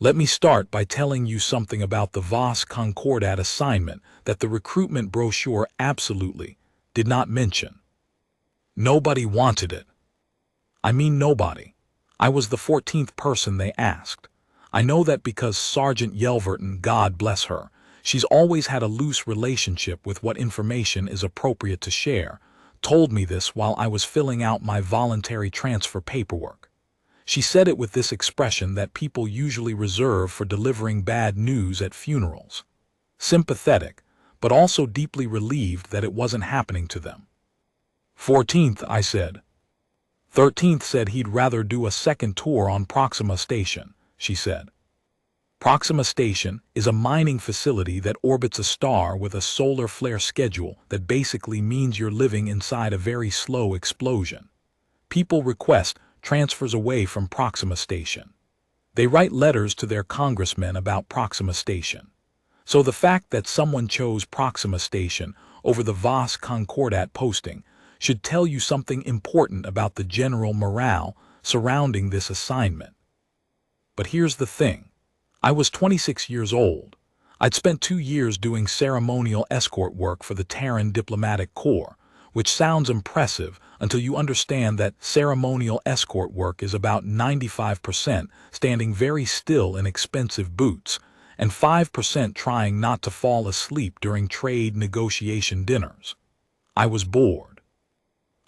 Let me start by telling you something about the VOS Concordat assignment that the recruitment brochure absolutely did not mention. Nobody wanted it. I mean nobody. I was the 14th person they asked. I know that because Sergeant Yelverton, God bless her, she's always had a loose relationship with what information is appropriate to share, told me this while I was filling out my voluntary transfer paperwork. She said it with this expression that people usually reserve for delivering bad news at funerals. Sympathetic, but also deeply relieved that it wasn't happening to them. 14th, I said. 13th said he'd rather do a second tour on Proxima Station, she said. Proxima Station is a mining facility that orbits a star with a solar flare schedule that basically means you're living inside a very slow explosion. People request transfers away from Proxima Station. They write letters to their congressmen about Proxima Station. So the fact that someone chose Proxima Station over the VOS Concordat posting should tell you something important about the general morale surrounding this assignment. But here's the thing. I was 26 years old. I'd spent 2 years doing ceremonial escort work for the Terran Diplomatic Corps, which sounds impressive until you understand that ceremonial escort work is about 95% standing very still in expensive boots, and 5% trying not to fall asleep during trade negotiation dinners. I was bored.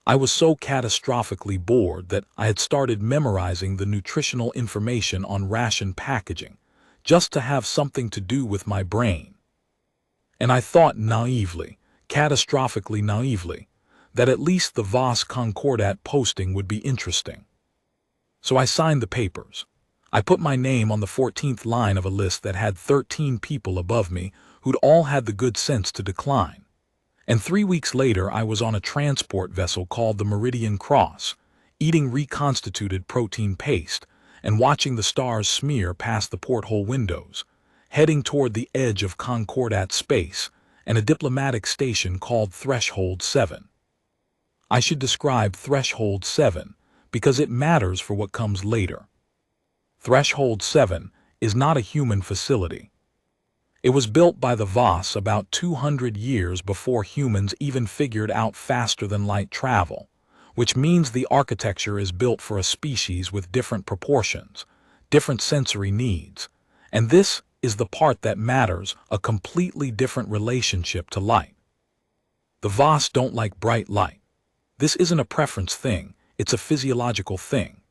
I was so catastrophically bored that I had started memorizing the nutritional information on ration packaging, just to have something to do with my brain. And I thought naively, catastrophically naively, that at least the VOS Concordat posting would be interesting. So I signed the papers. I put my name on the 14th line of a list that had 13 people above me who'd all had the good sense to decline. And 3 weeks later I was on a transport vessel called the Meridian Cross, eating reconstituted protein paste and watching the stars smear past the porthole windows, heading toward the edge of Concordat space and a diplomatic station called Threshold 7. I should describe Threshold 7 because it matters for what comes later. Threshold 7 is not a human facility. It was built by the VOS about 200 years before humans even figured out faster-than-light travel, which means the architecture is built for a species with different proportions, different sensory needs, and this is the part that matters, a completely different relationship to light. The VOS don't like bright light. This isn't a preference thing, it's a physiological thing.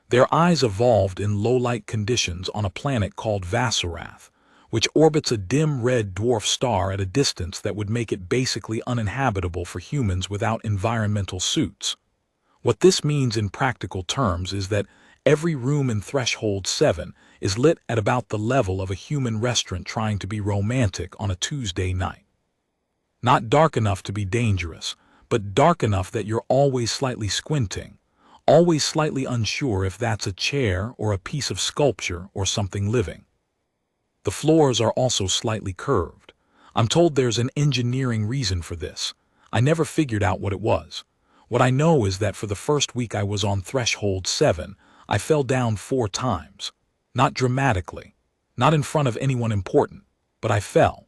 Their eyes evolved in low-light conditions on a planet called Vassarath, which orbits a dim red dwarf star at a distance that would make it basically uninhabitable for humans without environmental suits. What this means in practical terms is that every room in Threshold 7 is lit at about the level of a human restaurant trying to be romantic on a Tuesday night. Not dark enough to be dangerous, but dark enough that you're always slightly squinting, always slightly unsure if that's a chair or a piece of sculpture or something living. The floors are also slightly curved. I'm told there's an engineering reason for this. I never figured out what it was. What I know is that for the first week I was on Threshold 7, I fell down 4 times. Not dramatically, not in front of anyone important, but I fell.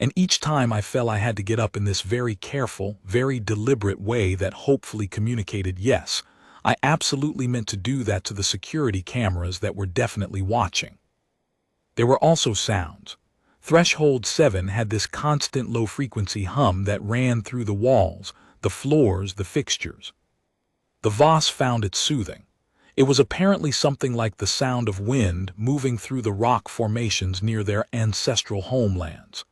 And each time I fell I had to get up in this very careful, very deliberate way that hopefully communicated yes, I absolutely meant to do that to the security cameras that were definitely watching. There were also sounds. Threshold 7 had this constant low-frequency hum that ran through the walls, the floors, the fixtures. The VOS found it soothing. It was apparently something like the sound of wind moving through the rock formations near their ancestral homelands.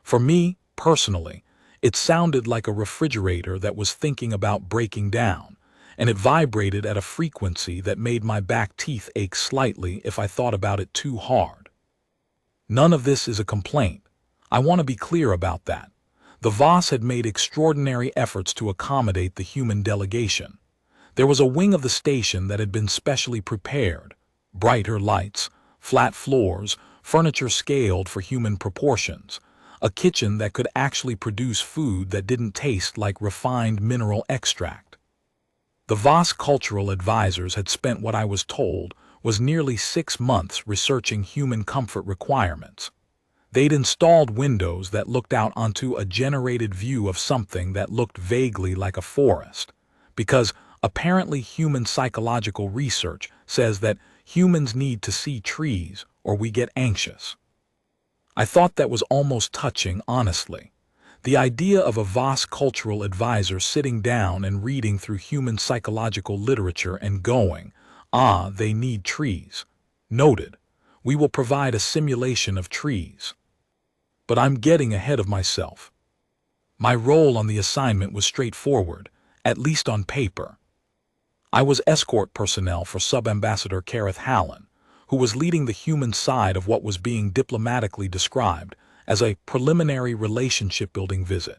For me, personally, it sounded like a refrigerator that was thinking about breaking down, and it vibrated at a frequency that made my back teeth ache slightly if I thought about it too hard. None of this is a complaint. I want to be clear about that. The VOS had made extraordinary efforts to accommodate the human delegation. There was a wing of the station that had been specially prepared. Brighter lights, flat floors, furniture scaled for human proportions, a kitchen that could actually produce food that didn't taste like refined mineral extract. The VOS cultural advisors had spent what I was told was nearly 6 months researching human comfort requirements. They'd installed windows that looked out onto a generated view of something that looked vaguely like a forest, because apparently human psychological research says that humans need to see trees or we get anxious. I thought that was almost touching, honestly. The idea of a vast cultural advisor sitting down and reading through human psychological literature and going, "Ah, they need trees. Noted. We will provide a simulation of trees." But I'm getting ahead of myself. My role on the assignment was straightforward, at least on paper. I was escort personnel for Sub-Ambassador Kareth Hallen, who was leading the human side of what was being diplomatically described as a preliminary relationship-building visit.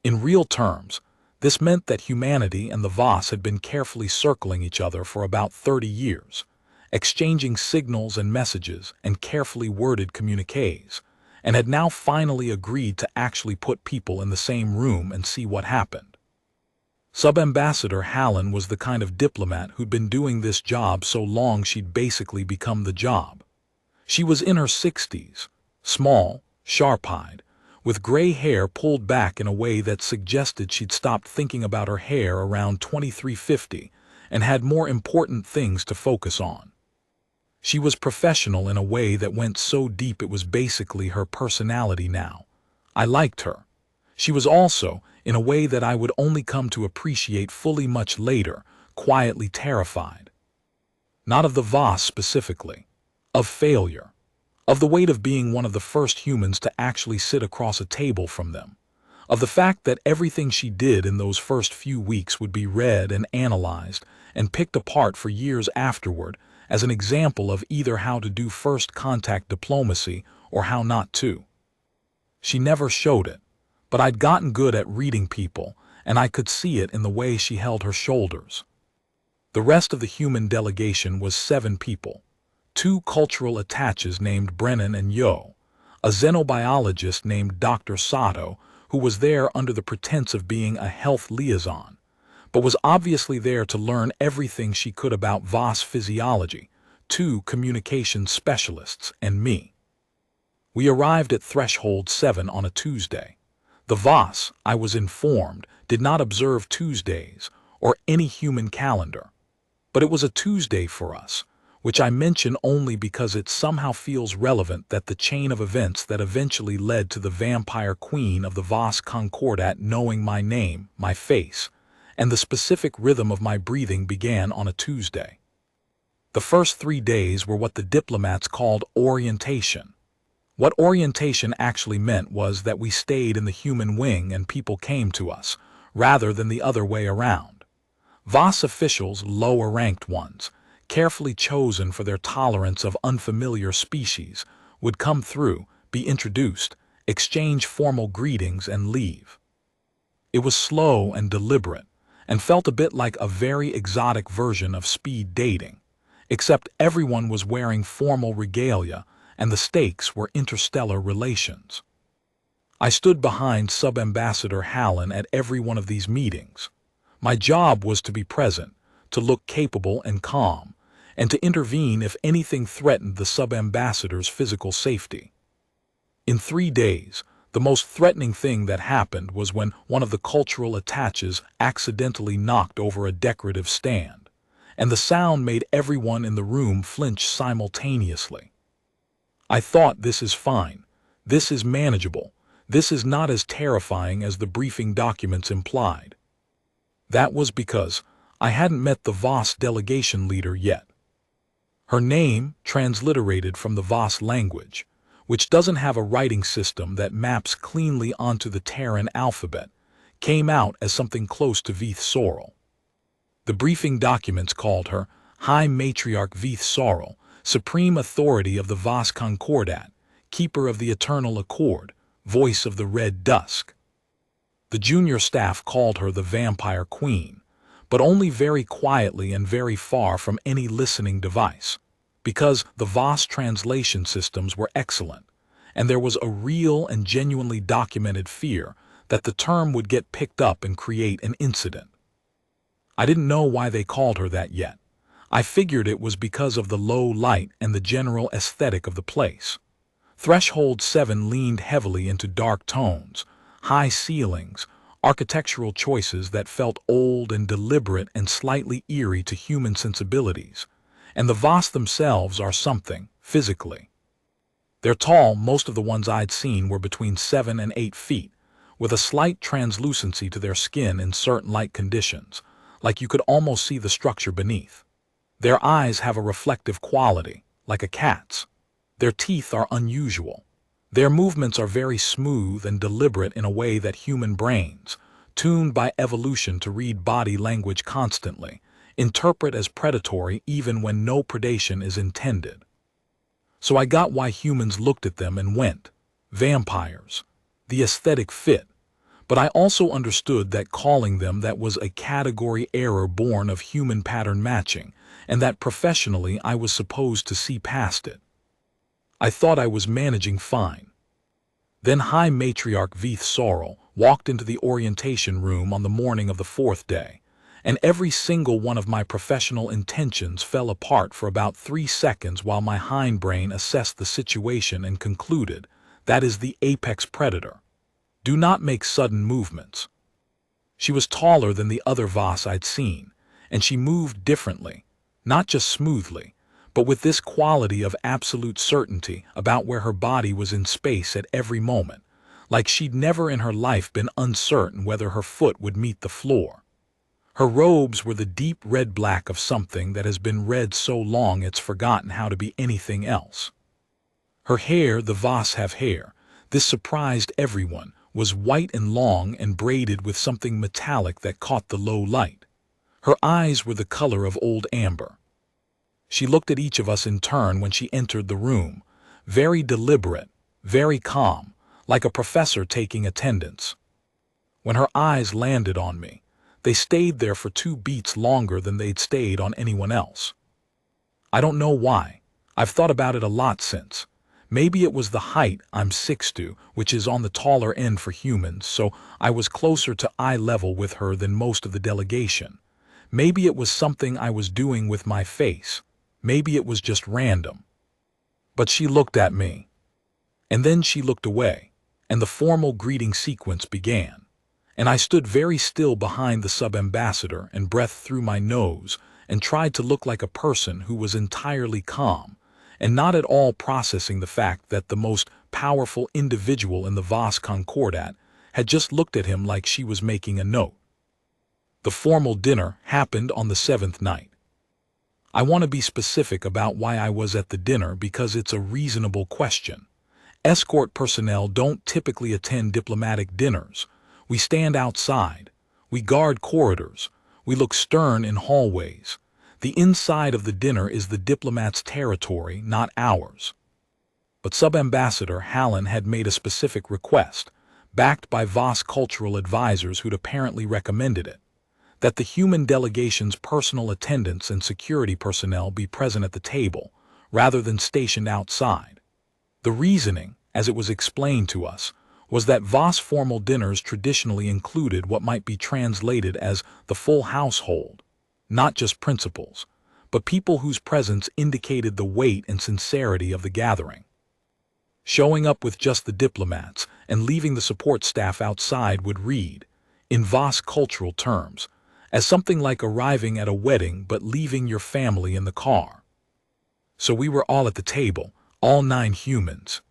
In real terms, this meant that humanity and the Voss had been carefully circling each other for about 30 years, exchanging signals and messages and carefully worded communiques, and had now finally agreed to actually put people in the same room and see what happened. Sub-Ambassador Hallen was the kind of diplomat who'd been doing this job so long she'd basically become the job. She was in her 60s, small, sharp-eyed, with gray hair pulled back in a way that suggested she'd stopped thinking about her hair around 2350 and had more important things to focus on. She was professional in a way that went so deep it was basically her personality now. I liked her. She was also, in a way that I would only come to appreciate fully much later, quietly terrified. Not of the Voss specifically, of failure, of the weight of being one of the first humans to actually sit across a table from them, of the fact that everything she did in those first few weeks would be read and analyzed and picked apart for years afterward as an example of either how to do first contact diplomacy or how not to. She never showed it, but I'd gotten good at reading people, and I could see it in the way she held her shoulders. The rest of the human delegation was 7 people. 2 cultural attaches named Brennan and Yo, a xenobiologist named Dr. Sato, who was there under the pretense of being a health liaison, but was obviously there to learn everything she could about Voss physiology, 2 communications specialists, and me. We arrived at Threshold 7 on a Tuesday. The Voss, I was informed, did not observe Tuesdays or any human calendar, but it was a Tuesday for us, which I mention only because it somehow feels relevant that the chain of events that eventually led to the vampire queen of the Voss Concordat knowing my name, my face, and the specific rhythm of my breathing began on a Tuesday. The first 3 days were what the diplomats called orientation. What orientation actually meant was that we stayed in the human wing and people came to us, rather than the other way around. Voss officials, lower-ranked ones, carefully chosen for their tolerance of unfamiliar species, would come through, be introduced, exchange formal greetings, and leave. It was slow and deliberate, and felt a bit like a very exotic version of speed dating, except everyone was wearing formal regalia, and the stakes were interstellar relations. I stood behind Sub-Ambassador Hallen at every one of these meetings. My job was to be present, to look capable and calm, and to intervene if anything threatened the sub-ambassador's physical safety. In 3 days, the most threatening thing that happened was when one of the cultural attaches accidentally knocked over a decorative stand, and the sound made everyone in the room flinch simultaneously. I thought, this is fine, this is manageable, this is not as terrifying as the briefing documents implied. That was because I hadn't met the Voss delegation leader yet. Her name, transliterated from the Voss language, which doesn't have a writing system that maps cleanly onto the Terran alphabet, came out as something close to Veith Sorrel. The briefing documents called her High Matriarch Veith Sorrel, Supreme Authority of the Voss Concordat, Keeper of the Eternal Accord, Voice of the Red Dusk. The junior staff called her the Vampire Queen, but only very quietly and very far from any listening device, because the Voss translation systems were excellent, and there was a real and genuinely documented fear that the term would get picked up and create an incident. I didn't know why they called her that yet. I figured it was because of the low light and the general aesthetic of the place. Threshold 7 leaned heavily into dark tones, high ceilings, architectural choices that felt old and deliberate and slightly eerie to human sensibilities. And the Voss themselves are something, physically. They're tall. Most of the ones I'd seen were between 7 and 8 feet, with a slight translucency to their skin in certain light conditions, like you could almost see the structure beneath. Their eyes have a reflective quality, like a cat's. Their teeth are unusual. Their movements are very smooth and deliberate in a way that human brains, tuned by evolution to read body language constantly, interpret as predatory even when no predation is intended. So I got why humans looked at them and went, vampires. The aesthetic fit. But I also understood that calling them that was a category error born of human pattern matching, and that professionally I was supposed to see past it. I thought I was managing fine. Then High Matriarch Veith Sorrel walked into the orientation room on the morning of the 4th day, and every single one of my professional intentions fell apart for about 3 seconds while my hindbrain assessed the situation and concluded, that is the apex predator. Do not make sudden movements. She was taller than the other Voss I'd seen, and she moved differently, not just smoothly, but with this quality of absolute certainty about where her body was in space at every moment, like she'd never in her life been uncertain whether her foot would meet the floor. Her robes were the deep red-black of something that has been red so long it's forgotten how to be anything else. Her hair, the Voss have hair, this surprised everyone, was white and long and braided with something metallic that caught the low light. Her eyes were the color of old amber. She looked at each of us in turn when she entered the room, very deliberate, very calm, like a professor taking attendance. When her eyes landed on me, they stayed there for 2 beats longer than they'd stayed on anyone else. I don't know why. I've thought about it a lot since. Maybe it was the height, I'm 6'2", which is on the taller end for humans, so I was closer to eye level with her than most of the delegation. Maybe it was something I was doing with my face. Maybe it was just random. But she looked at me. And then she looked away, and the formal greeting sequence began. And I stood very still behind the sub-ambassador and breathed through my nose and tried to look like a person who was entirely calm, and not at all processing the fact that the most powerful individual in the Voss Concordat had just looked at him like she was making a note. The formal dinner happened on the 7th night. I want to be specific about why I was at the dinner because it's a reasonable question. Escort personnel don't typically attend diplomatic dinners. We stand outside. We guard corridors. We look stern in hallways. The inside of the dinner is the diplomat's territory, not ours. But Sub-Ambassador Hallen had made a specific request, backed by Voss cultural advisors who'd apparently recommended it, that the human delegation's personal attendants and security personnel be present at the table, rather than stationed outside. The reasoning, as it was explained to us, was that Voss formal dinners traditionally included what might be translated as the full household, not just principals, but people whose presence indicated the weight and sincerity of the gathering. Showing up with just the diplomats and leaving the support staff outside would read, in Voss cultural terms, as something like arriving at a wedding but leaving your family in the car. So we were all at the table, all 9 humans,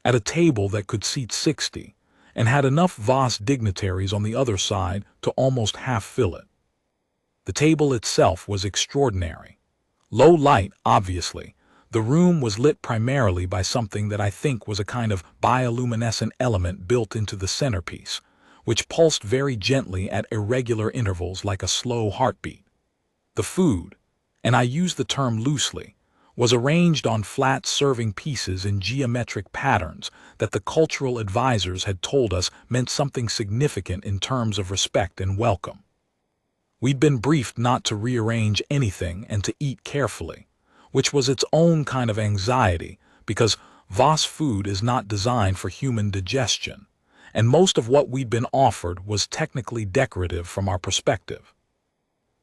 at a table that could seat 60, and had enough Voss dignitaries on the other side to almost half fill it. The table itself was extraordinary. Low light, obviously. The room was lit primarily by something that I think was a kind of bioluminescent element built into the centerpiece, which pulsed very gently at irregular intervals like a slow heartbeat. The food, and I use the term loosely, was arranged on flat serving pieces in geometric patterns that the cultural advisors had told us meant something significant in terms of respect and welcome. We'd been briefed not to rearrange anything and to eat carefully, which was its own kind of anxiety because Voss food is not designed for human digestion, and most of what we'd been offered was technically decorative from our perspective.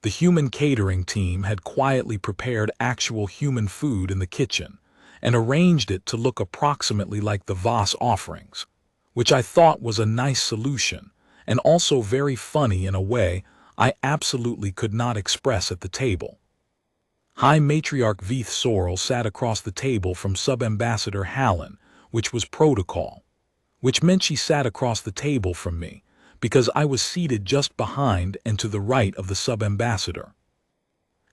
The human catering team had quietly prepared actual human food in the kitchen and arranged it to look approximately like the Voss offerings, which I thought was a nice solution and also very funny in a way I absolutely could not express at the table. High Matriarch Veith Sorrel sat across the table from Sub-Ambassador Hallen, which was protocol, which meant she sat across the table from me, because I was seated just behind and to the right of the sub-ambassador.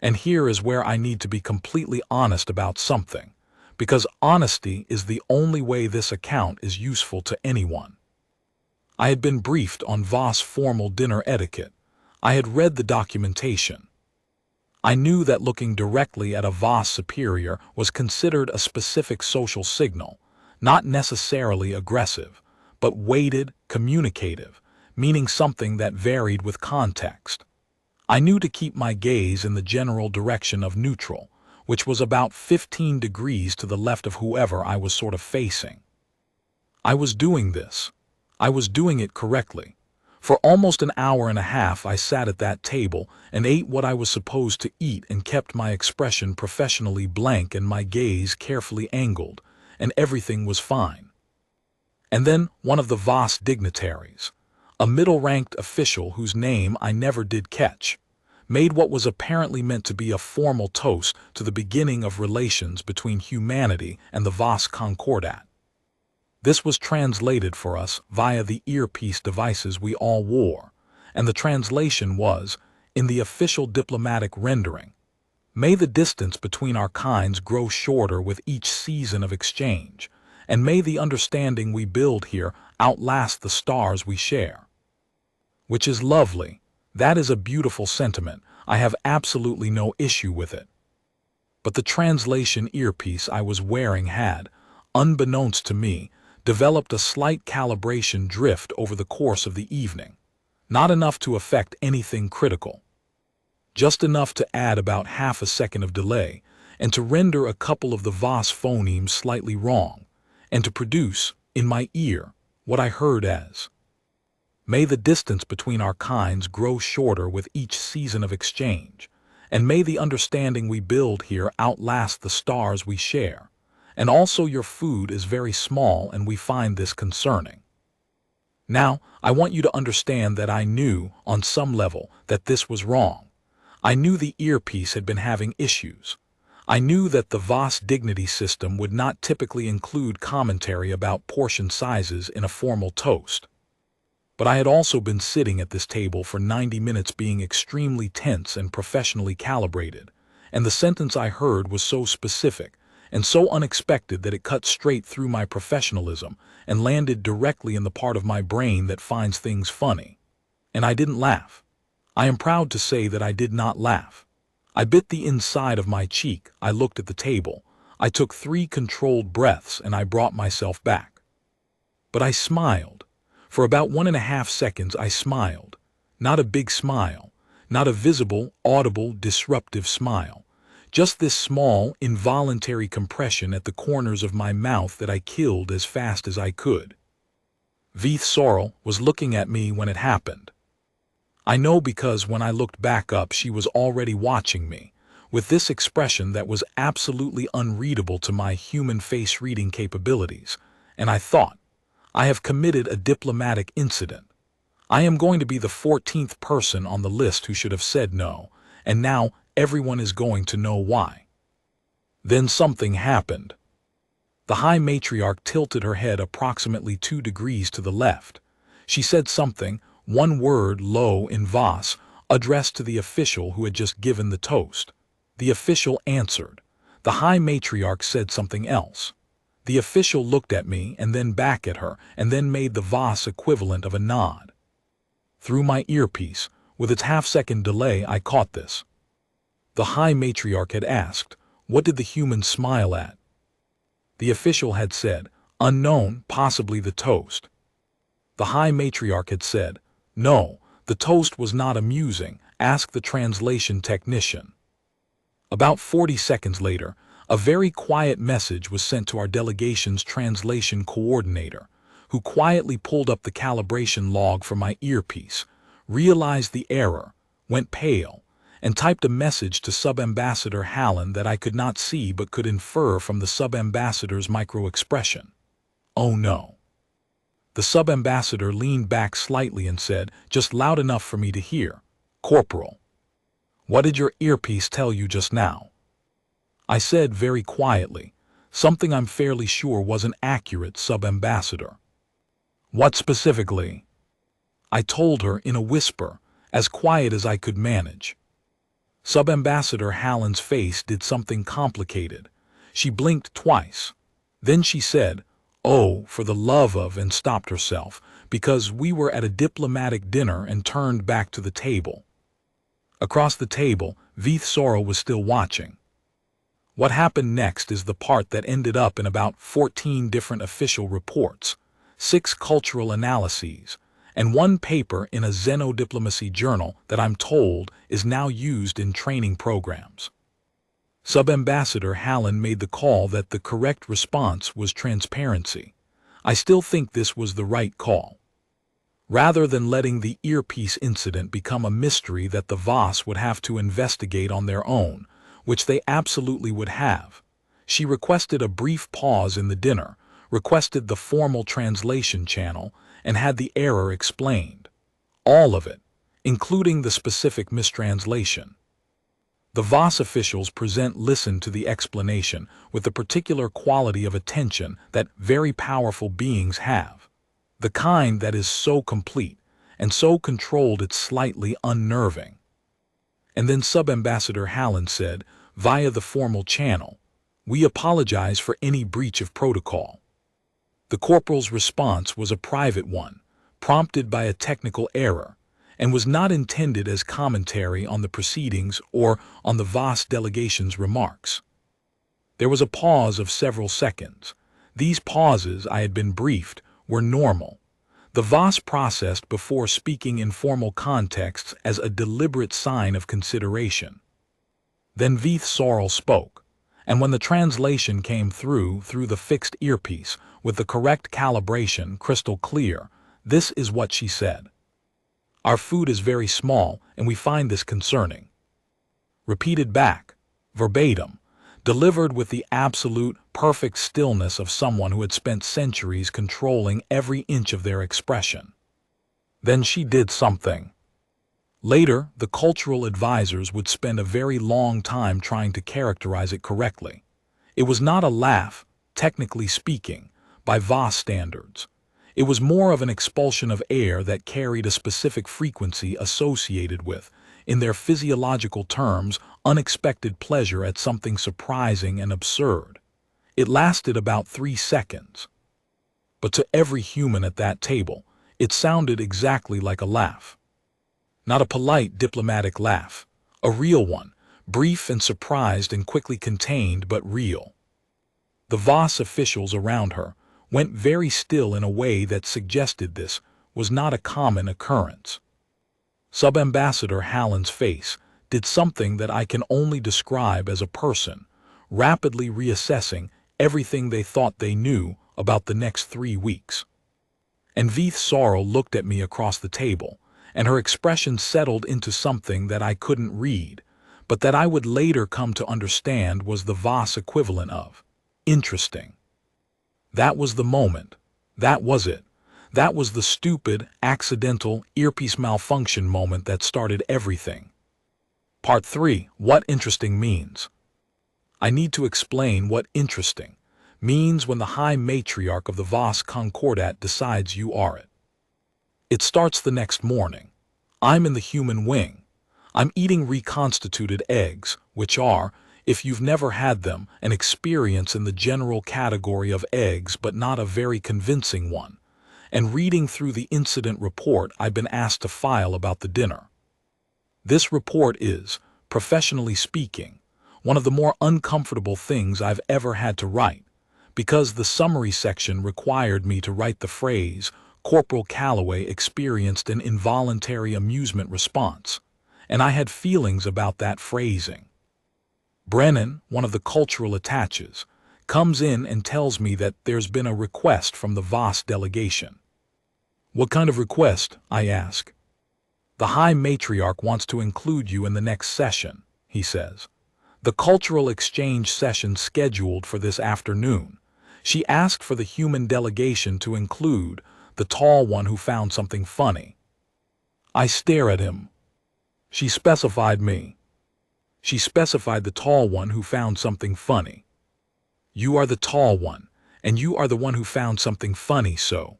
And here is where I need to be completely honest about something, because honesty is the only way this account is useful to anyone. I had been briefed on Voss formal dinner etiquette. I had read the documentation. I knew that looking directly at a Voss superior was considered a specific social signal, not necessarily aggressive, but weighted, communicative, meaning something that varied with context. I knew to keep my gaze in the general direction of neutral, which was about 15 degrees to the left of whoever I was sort of facing. I was doing this. I was doing it correctly. For almost an hour and a half I sat at that table and ate what I was supposed to eat and kept my expression professionally blank and my gaze carefully angled, and everything was fine. And then one of the Voss dignitaries, a middle-ranked official whose name I never did catch, made what was apparently meant to be a formal toast to the beginning of relations between humanity and the Voss Concordat. This was translated for us via the earpiece devices we all wore, and the translation was, in the official diplomatic rendering, "May the distance between our kinds grow shorter with each season of exchange, and may the understanding we build here outlast the stars we share." Which is lovely. That is a beautiful sentiment. I have absolutely no issue with it. But the translation earpiece I was wearing had, unbeknownst to me, developed a slight calibration drift over the course of the evening. Not enough to affect anything critical. Just enough to add about half a second of delay, and to render a couple of the Voss phonemes slightly wrong, and to produce, in my ear, what I heard as, "May the distance between our kinds grow shorter with each season of exchange, and may the understanding we build here outlast the stars we share. And also your food is very small and we find this concerning." Now, I want you to understand that I knew, on some level, that this was wrong. I knew the earpiece had been having issues. I knew that the Voss dignity system would not typically include commentary about portion sizes in a formal toast. But I had also been sitting at this table for 90 minutes being extremely tense and professionally calibrated, and the sentence I heard was so specific and so unexpected that it cut straight through my professionalism and landed directly in the part of my brain that finds things funny. And I didn't laugh. I am proud to say that I did not laugh. I bit the inside of my cheek, I looked at the table, I took 3 controlled breaths and I brought myself back. But I smiled. For about 1.5 seconds I smiled. Not a big smile, not a visible, audible, disruptive smile. Just this small, involuntary compression at the corners of my mouth that I killed as fast as I could. Veith Sorrel was looking at me when it happened. I know because when I looked back up she was already watching me, with this expression that was absolutely unreadable to my human face reading capabilities, and I thought, I have committed a diplomatic incident. I am going to be the 14th person on the list who should have said no, and now everyone is going to know why. Then something happened. The High Matriarch tilted her head approximately 2 degrees to the left. She said something, one word low in Voss, addressed to the official who had just given the toast. The official answered. The High Matriarch said something else. The official looked at me and then back at her and then made the Voss equivalent of a nod. Through my earpiece, with its half-second delay, I caught this. The High Matriarch had asked, "What did the human smile at?" The official had said, "Unknown, possibly the toast." The High Matriarch had said, "No, the toast was not amusing, ask the translation technician." About 40 seconds later, a very quiet message was sent to our delegation's translation coordinator, who quietly pulled up the calibration log from my earpiece, realized the error, went pale, and typed a message to Sub-Ambassador Hallen that I could not see but could infer from the Sub-Ambassador's micro-expression. Oh no. The Sub-Ambassador leaned back slightly and said, just loud enough for me to hear, "Corporal, what did your earpiece tell you just now?" I said very quietly, something I'm fairly sure wasn't accurate, Sub-Ambassador. What specifically? I told her in a whisper, as quiet as I could manage. Sub-Ambassador Hallen's face did something complicated. She blinked twice. Then she said, "Oh, for the love of," and stopped herself, because we were at a diplomatic dinner, and turned back to the table. Across the table, Veith Sorrel was still watching. What happened next is the part that ended up in about 14 different official reports, 6 cultural analyses, and 1 paper in a xenodiplomacy journal that I'm told is now used in training programs. Sub-Ambassador Hallen made the call that the correct response was transparency. I still think this was the right call. Rather than letting the earpiece incident become a mystery that the VOS would have to investigate on their own, which they absolutely would have, she requested a brief pause in the dinner, requested the formal translation channel, and had the error explained. All of it, including the specific mistranslation. The VOS officials listened to the explanation with the particular quality of attention that very powerful beings have, the kind that is so complete and so controlled it's slightly unnerving. And then Sub-Ambassador Hallen said, via the formal channel, "We apologize for any breach of protocol." The corporal's response was a private one, prompted by a technical error, and was not intended as commentary on the proceedings or on the VOS delegation's remarks. There was a pause of several seconds. These pauses, I had been briefed, were normal. The VOS processed before speaking in formal contexts as a deliberate sign of consideration. Then Veith Sorrel spoke, and when the translation came through the fixed earpiece, with the correct calibration crystal clear, this is what she said. "Our food is very small, and we find this concerning." Repeated back, verbatim, delivered with the absolute, perfect stillness of someone who had spent centuries controlling every inch of their expression. Then she did something. Later, the cultural advisors would spend a very long time trying to characterize it correctly. It was not a laugh, technically speaking, by VOS standards. It was more of an expulsion of air that carried a specific frequency associated with, in their physiological terms, unexpected pleasure at something surprising and absurd. It lasted about 3 seconds. But to every human at that table, it sounded exactly like a laugh. Not a polite diplomatic laugh, a real one, brief and surprised and quickly contained, but real. The VOS officials around her went very still in a way that suggested this was not a common occurrence. Sub-Ambassador Hallen's face did something that I can only describe as a person rapidly reassessing everything they thought they knew about the next 3 weeks. And Veith Sorrel looked at me across the table, and her expression settled into something that I couldn't read, but that I would later come to understand was the VOS equivalent of interesting. That was the moment. That was it. That was the stupid, accidental, earpiece malfunction moment that started everything. Part 3. What interesting means. I need to explain what interesting means when the High Matriarch of the VOS Concordat decides you are it. It starts the next morning. I'm in the human wing. I'm eating reconstituted eggs, which are, if you've never had them, an experience in the general category of eggs but not a very convincing one, and reading through the incident report I've been asked to file about the dinner. This report is, professionally speaking, one of the more uncomfortable things I've ever had to write, because the summary section required me to write the phrase, "Corporal Calloway experienced an involuntary amusement response," and I had feelings about that phrasing. Brennan, one of the cultural attaches, comes in and tells me that there's been a request from the VOS delegation. "What kind of request?" I ask. The High Matriarch wants to include you in the next session, he says. The cultural exchange session scheduled for this afternoon. She asked for the human delegation to include the tall one who found something funny. I stare at him. She specified me. She specified the tall one who found something funny. You are the tall one, and you are the one who found something funny, so.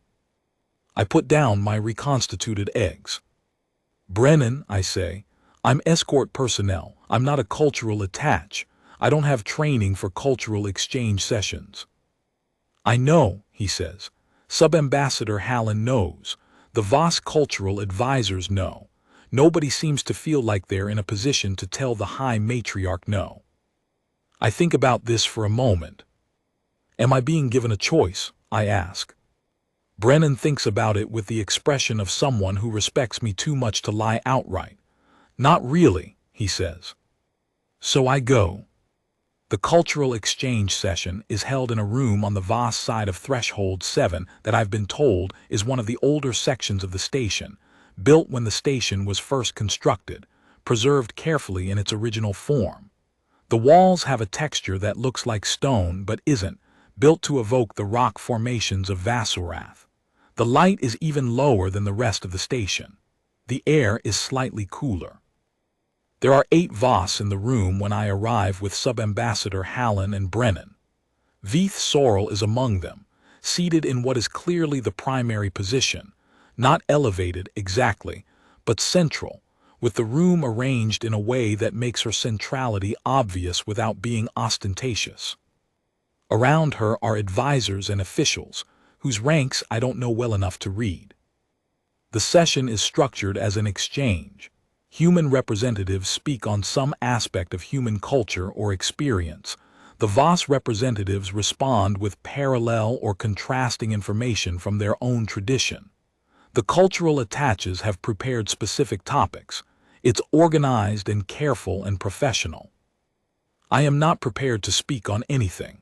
I put down my reconstituted eggs. Brennan, I say, I'm escort personnel. I'm not a cultural attach. I don't have training for cultural exchange sessions. I know, he says. Sub-Ambassador Hallen knows. The Voss cultural advisors know. Nobody seems to feel like they're in a position to tell the High Matriarch no. I think about this for a moment. Am I being given a choice? I ask. Brennan thinks about it with the expression of someone who respects me too much to lie outright. Not really, he says. So I go. The cultural exchange session is held in a room on the Voss side of Threshold 7 that I've been told is one of the older sections of the station, built when the station was first constructed, preserved carefully in its original form. The walls have a texture that looks like stone but isn't, built to evoke the rock formations of Vassurath. The light is even lower than the rest of the station. The air is slightly cooler. There are 8 Voss in the room when I arrive with Sub-Ambassador Hallen and Brennan. Veith Sorrel is among them, seated in what is clearly the primary position, not elevated exactly, but central, with the room arranged in a way that makes her centrality obvious without being ostentatious. Around her are advisors and officials, whose ranks I don't know well enough to read. The session is structured as an exchange. Human representatives speak on some aspect of human culture or experience. The Voss representatives respond with parallel or contrasting information from their own tradition. The cultural attaches have prepared specific topics. It's organized and careful and professional. I am not prepared to speak on anything.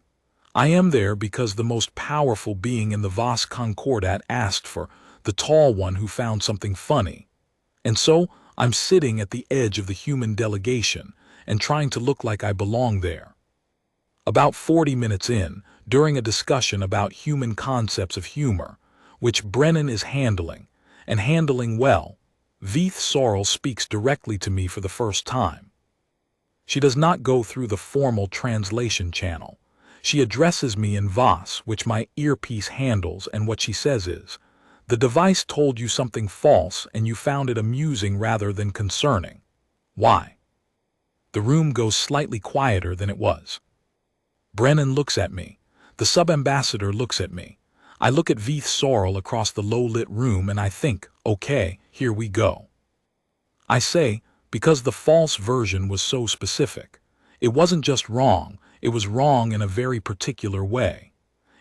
I am there because the most powerful being in the Voss Concordat asked for the tall one who found something funny. And so I'm sitting at the edge of the human delegation and trying to look like I belong there. About 40 minutes in, during a discussion about human concepts of humor, which Brennan is handling, and handling well, Veith Sorrel speaks directly to me for the first time. She does not go through the formal translation channel. She addresses me in Voss, which my earpiece handles, and what she says is, "The device told you something false and you found it amusing rather than concerning. Why?" The room goes slightly quieter than it was. Brennan looks at me. The sub-ambassador looks at me. I look at Veith Sorrel across the low-lit room and I think, okay, here we go. I say, because the false version was so specific. It wasn't just wrong, it was wrong in a very particular way.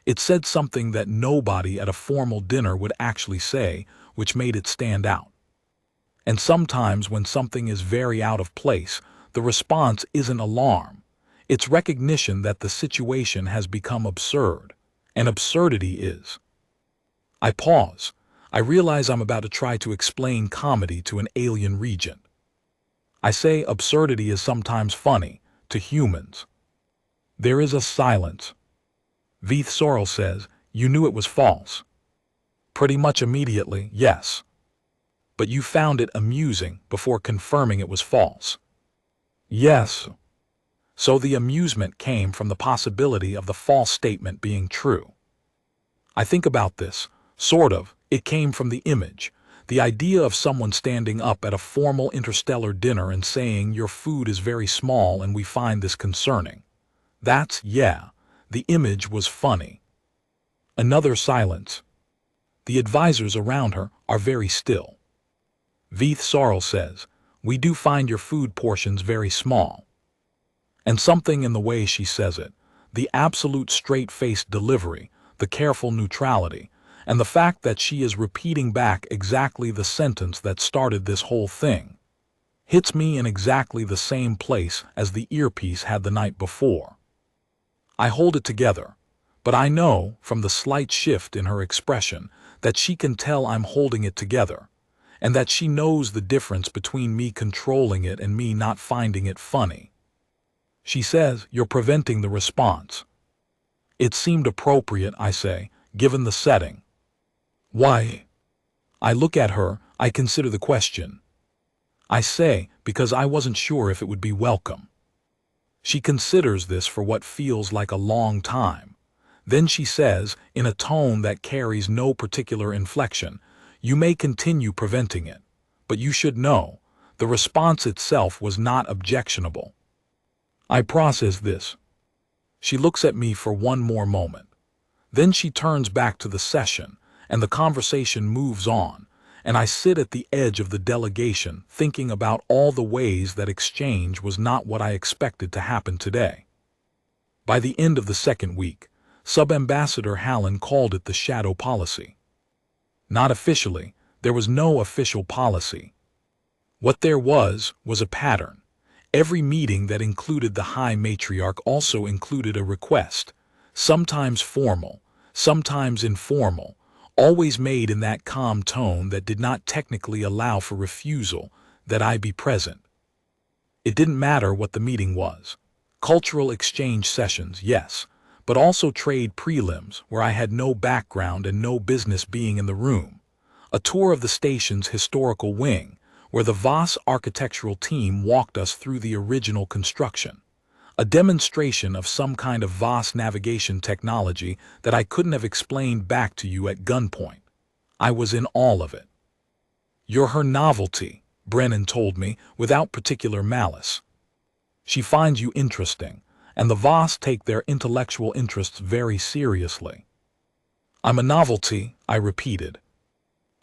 It said something that nobody at a formal dinner would actually say, which made it stand out. And sometimes when something is very out of place, the response isn't alarm. It's recognition that the situation has become absurd. And absurdity is. I pause. I realize I'm about to try to explain comedy to an alien regent. I say absurdity is sometimes funny, to humans. There is a silence. Veith Sorrel says, "You knew it was false." Pretty much immediately, yes. But you found it amusing before confirming it was false. Yes. So the amusement came from the possibility of the false statement being true. I think about this, sort of, it came from the image, the idea of someone standing up at a formal interstellar dinner and saying, "Your food is very small and we find this concerning." That's, yeah, the image was funny. Another silence. The advisors around her are very still. Veith Sorrel says, "We do find your food portions very small." And something in the way she says it, the absolute straight-faced delivery, the careful neutrality, and the fact that she is repeating back exactly the sentence that started this whole thing, hits me in exactly the same place as the earpiece had the night before. I hold it together, but I know, from the slight shift in her expression, that she can tell I'm holding it together, and that she knows the difference between me controlling it and me not finding it funny. She says, "You're preventing the response." It seemed appropriate, I say, given the setting. Why? I look at her, I consider the question. I say, because I wasn't sure if it would be welcome. She considers this for what feels like a long time. Then she says, in a tone that carries no particular inflection, "You may continue preventing it, but you should know, the response itself was not objectionable." I process this. She looks at me for one more moment. Then she turns back to the session, and the conversation moves on, and I sit at the edge of the delegation thinking about all the ways that exchange was not what I expected to happen today. By the end of the second week, Sub-Ambassador Hallen called it the shadow policy. Not officially, there was no official policy. What there was a pattern. Every meeting that included the High Matriarch also included a request, sometimes formal, sometimes informal, always made in that calm tone that did not technically allow for refusal, that I be present. It didn't matter what the meeting was. Cultural exchange sessions, yes, but also trade prelims where I had no background and no business being in the room. A tour of the station's historical wing, where the Voss architectural team walked us through the original construction. A demonstration of some kind of Voss navigation technology that I couldn't have explained back to you at gunpoint. I was in all of it. "You're her novelty," Brennan told me, without particular malice. "She finds you interesting, and the Voss take their intellectual interests very seriously." "I'm a novelty," I repeated.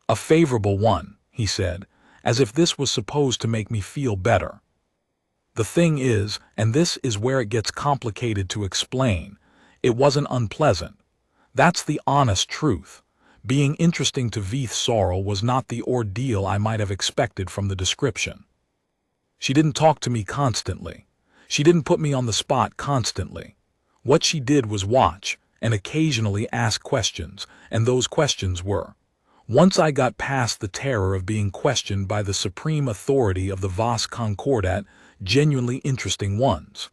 "A favorable one," he said, as if this was supposed to make me feel better. "The thing is, and this is where it gets complicated to explain, it wasn't unpleasant. That's the honest truth. Being interesting to Veith Sorrel was not the ordeal I might have expected from the description. She didn't talk to me constantly. She didn't put me on the spot constantly. What she did was watch, and occasionally ask questions, and those questions were, once I got past the terror of being questioned by the supreme authority of the Voss Concordat, genuinely interesting ones.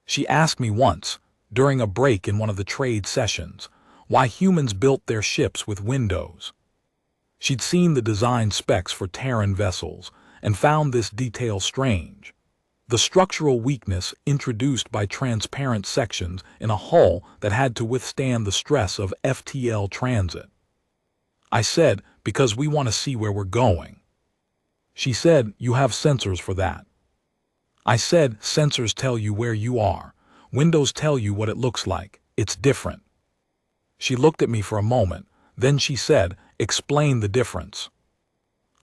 She asked me once, during a break in one of the trade sessions, why humans built their ships with windows. She'd seen the design specs for Terran vessels and found this detail strange. The structural weakness introduced by transparent sections in a hull that had to withstand the stress of FTL transit. I said, "Because we want to see where we're going." She said, "You have sensors for that." I said, "Sensors tell you where you are. Windows tell you what it looks like. It's different." She looked at me for a moment, then she said, "Explain the difference."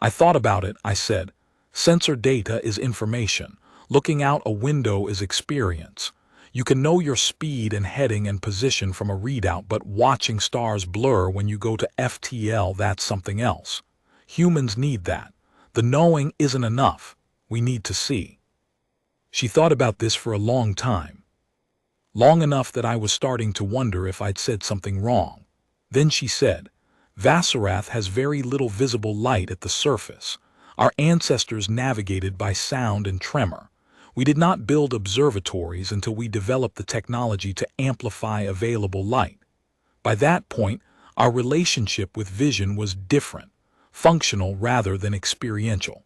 I thought about it, I said. "Sensor data is information. Looking out a window is experience. You can know your speed and heading and position from a readout, but watching stars blur when you go to FTL, that's something else. Humans need that. The knowing isn't enough. We need to see." She thought about this for a long time. Long enough that I was starting to wonder if I'd said something wrong. Then she said, "Vassarath has very little visible light at the surface. Our ancestors navigated by sound and tremor. We did not build observatories until we developed the technology to amplify available light. By that point, our relationship with vision was different, functional rather than experiential."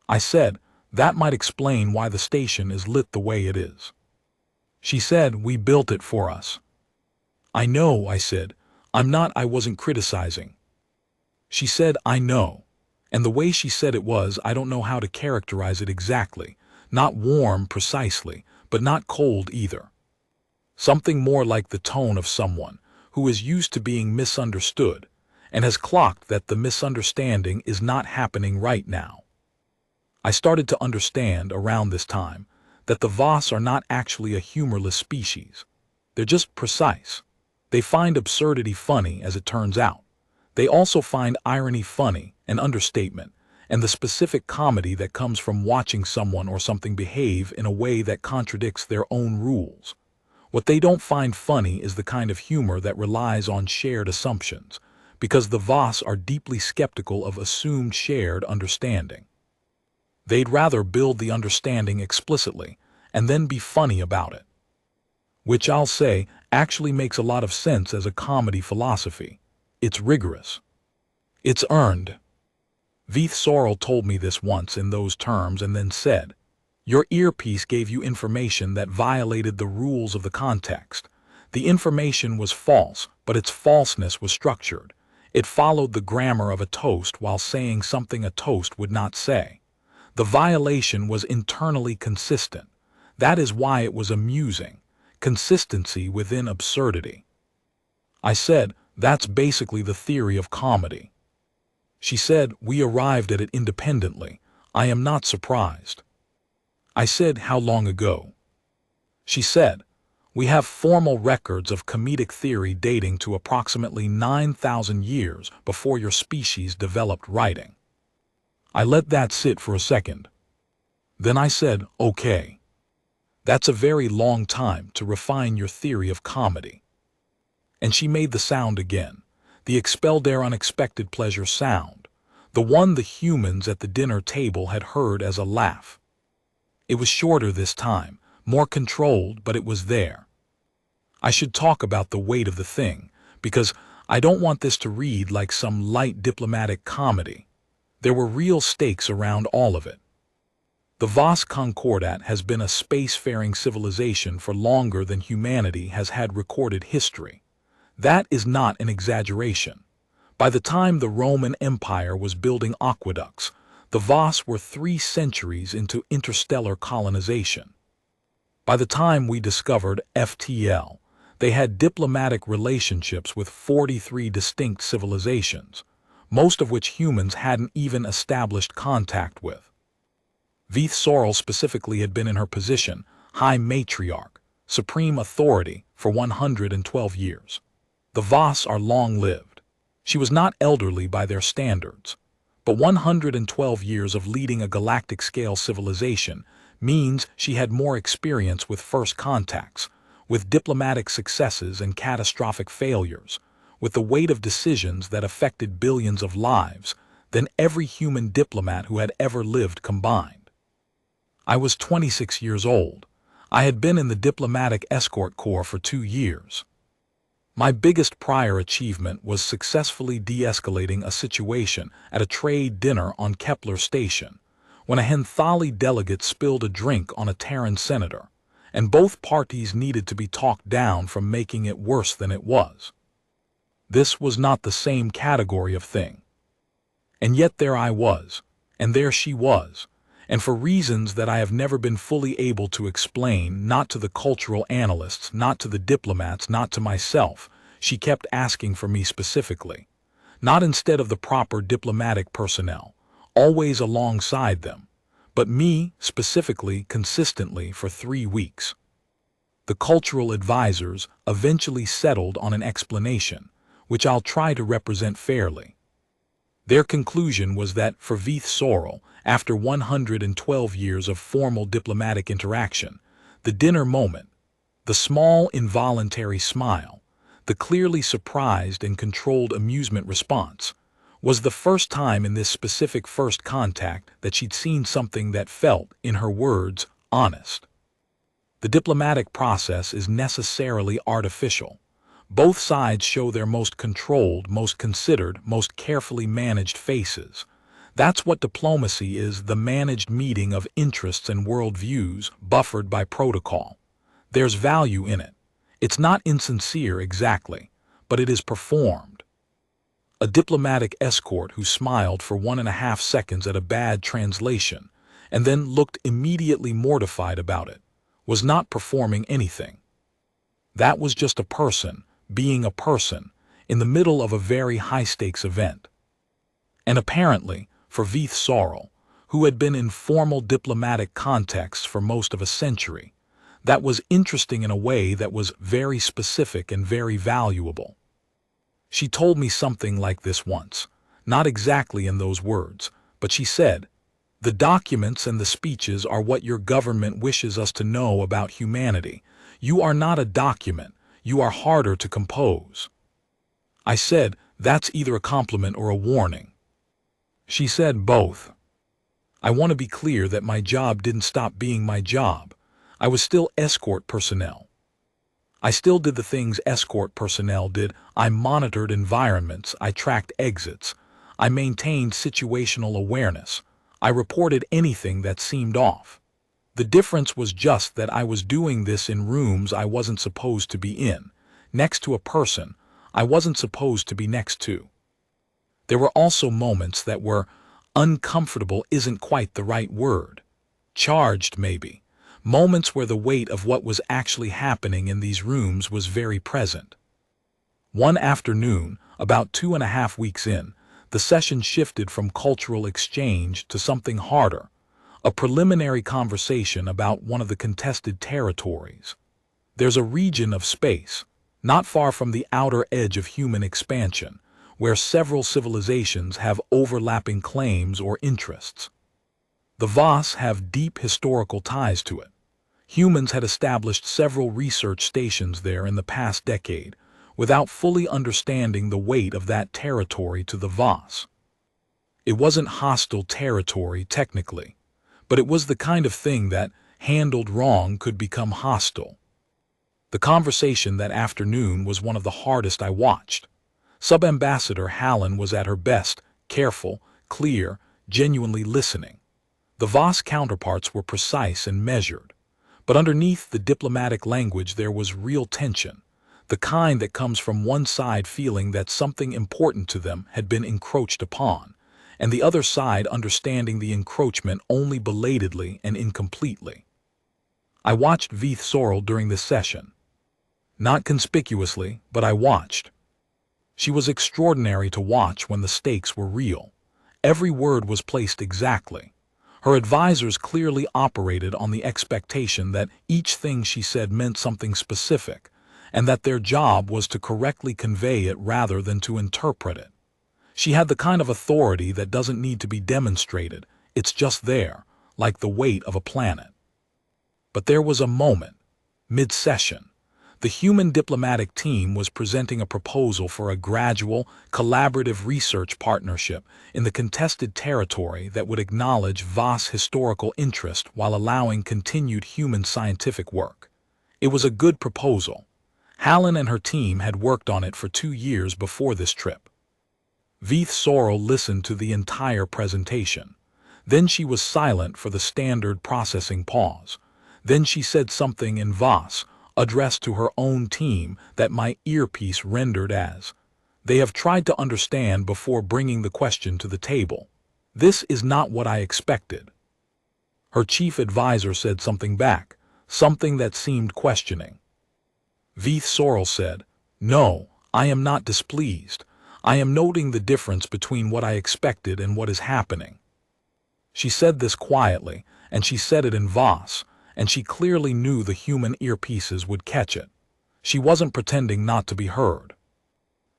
I said, "That might explain why the station is lit the way it is." She said, "We built it for us." "I know," I said. I wasn't criticizing." She said, "I know." And the way she said it was, I don't know how to characterize it exactly. Not warm precisely, but not cold either. Something more like the tone of someone who is used to being misunderstood and has clocked that the misunderstanding is not happening right now. I started to understand around this time that the Voss are not actually a humorless species. They're just precise. They find absurdity funny, as it turns out. They also find irony funny, and understatement, and the specific comedy that comes from watching someone or something behave in a way that contradicts their own rules. What they don't find funny is the kind of humor that relies on shared assumptions, because the Voss are deeply skeptical of assumed shared understanding. They'd rather build the understanding explicitly and then be funny about it. Which I'll say actually makes a lot of sense as a comedy philosophy. It's rigorous. It's earned. Veith Sorrell told me this once in those terms and then said, "Your earpiece gave you information that violated the rules of the context. The information was false, but its falseness was structured. It followed the grammar of a toast while saying something a toast would not say. The violation was internally consistent. That is why it was amusing. Consistency within absurdity." I said, "That's basically the theory of comedy." She said, "We arrived at it independently. I am not surprised." I said, "How long ago?" She said, "We have formal records of comedic theory dating to approximately 9,000 years before your species developed writing." I let that sit for a second. Then I said, "Okay. That's a very long time to refine your theory of comedy." And she made the sound again, the expelled air unexpected pleasure sound, the one the humans at the dinner table had heard as a laugh. It was shorter this time, more controlled, but it was there. I should talk about the weight of the thing, because I don't want this to read like some light diplomatic comedy. There were real stakes around all of it. The Voss Concordat has been a spacefaring civilization for longer than humanity has had recorded history. That is not an exaggeration. By the time the Roman Empire was building aqueducts, the Voss were 3 centuries into interstellar colonization. By the time we discovered FTL, they had diplomatic relationships with 43 distinct civilizations, most of which humans hadn't even established contact with. Veith Sorrell specifically had been in her position, High Matriarch, Supreme Authority, for 112 years. The Voss are long-lived. She was not elderly by their standards, but 112 years of leading a galactic-scale civilization means she had more experience with first contacts, with diplomatic successes and catastrophic failures, with the weight of decisions that affected billions of lives, than every human diplomat who had ever lived combined. I was 26 years old. I had been in the diplomatic escort corps for 2 years. My biggest prior achievement was successfully de-escalating a situation at a trade dinner on Kepler Station, when a Henthali delegate spilled a drink on a Terran senator, and both parties needed to be talked down from making it worse than it was. This was not the same category of thing. And yet there I was, and there she was, and for reasons that I have never been fully able to explain, not to the cultural analysts, not to the diplomats, not to myself, she kept asking for me specifically, not instead of the proper diplomatic personnel, always alongside them, but me specifically, consistently for 3 weeks. The cultural advisors eventually settled on an explanation, which I'll try to represent fairly. Their conclusion was that for Veith Sorrell, after 112 years of formal diplomatic interaction, the dinner moment, the small involuntary smile, the clearly surprised and controlled amusement response, was the first time in this specific first contact that she'd seen something that felt, in her words, honest. The diplomatic process is necessarily artificial. Both sides show their most controlled, most considered, most carefully managed faces. That's what diplomacy is, the managed meeting of interests and worldviews, buffered by protocol. There's value in it. It's not insincere exactly, but it is performed. A diplomatic escort who smiled for 1.5 seconds at a bad translation, and then looked immediately mortified about it, was not performing anything. That was just a person, being a person, in the middle of a very high-stakes event. And apparently, for Veith Sorrell, who had been in formal diplomatic contexts for most of a century, that was interesting in a way that was very specific and very valuable. She told me something like this once, not exactly in those words, but she said, "The documents and the speeches are what your government wishes us to know about humanity. You are not a document. You are harder to compose." I said, That's either a compliment or a warning. She said both. I want to be clear that my job didn't stop being my job. I was still escort personnel. I still did the things escort personnel did. I monitored environments. I tracked exits. I maintained situational awareness. I reported anything that seemed off. The difference was just that I was doing this in rooms I wasn't supposed to be in, next to a person I wasn't supposed to be next to. There were also moments that were uncomfortable isn't quite the right word. Charged, maybe. Moments where the weight of what was actually happening in these rooms was very present. One afternoon, about 2.5 weeks in, the session shifted from cultural exchange to something harder, a preliminary conversation about one of the contested territories. There's a region of space, not far from the outer edge of human expansion, where several civilizations have overlapping claims or interests. The Voss have deep historical ties to it. Humans had established several research stations there in the past decade, without fully understanding the weight of that territory to the Voss. It wasn't hostile territory, technically, but it was the kind of thing that, handled wrong, could become hostile. The conversation that afternoon was one of the hardest I watched. Sub-Ambassador Hallen was at her best, careful, clear, genuinely listening. The Voss counterparts were precise and measured. But underneath the diplomatic language there was real tension, the kind that comes from one side feeling that something important to them had been encroached upon, and the other side understanding the encroachment only belatedly and incompletely. I watched Veith Sorrel during this session. Not conspicuously, but I watched. She was extraordinary to watch when the stakes were real. Every word was placed exactly. Her advisors clearly operated on the expectation that each thing she said meant something specific, and that their job was to correctly convey it rather than to interpret it. She had the kind of authority that doesn't need to be demonstrated, it's just there, like the weight of a planet. But there was a moment, mid-session. The human diplomatic team was presenting a proposal for a gradual, collaborative research partnership in the contested territory that would acknowledge Voss historical interest while allowing continued human scientific work. It was a good proposal. Hallen and her team had worked on it for 2 years before this trip. Veith Sorrel listened to the entire presentation. Then she was silent for the standard processing pause. Then she said something in Voss, addressed to her own team, that my earpiece rendered as, "They have tried to understand before bringing the question to the table. This is not what I expected." Her chief advisor said something back, something that seemed questioning. Veith Sorrel said, "No, I am not displeased. I am noting the difference between what I expected and what is happening." She said this quietly, and she said it in Voss, and she clearly knew the human earpieces would catch it. She wasn't pretending not to be heard.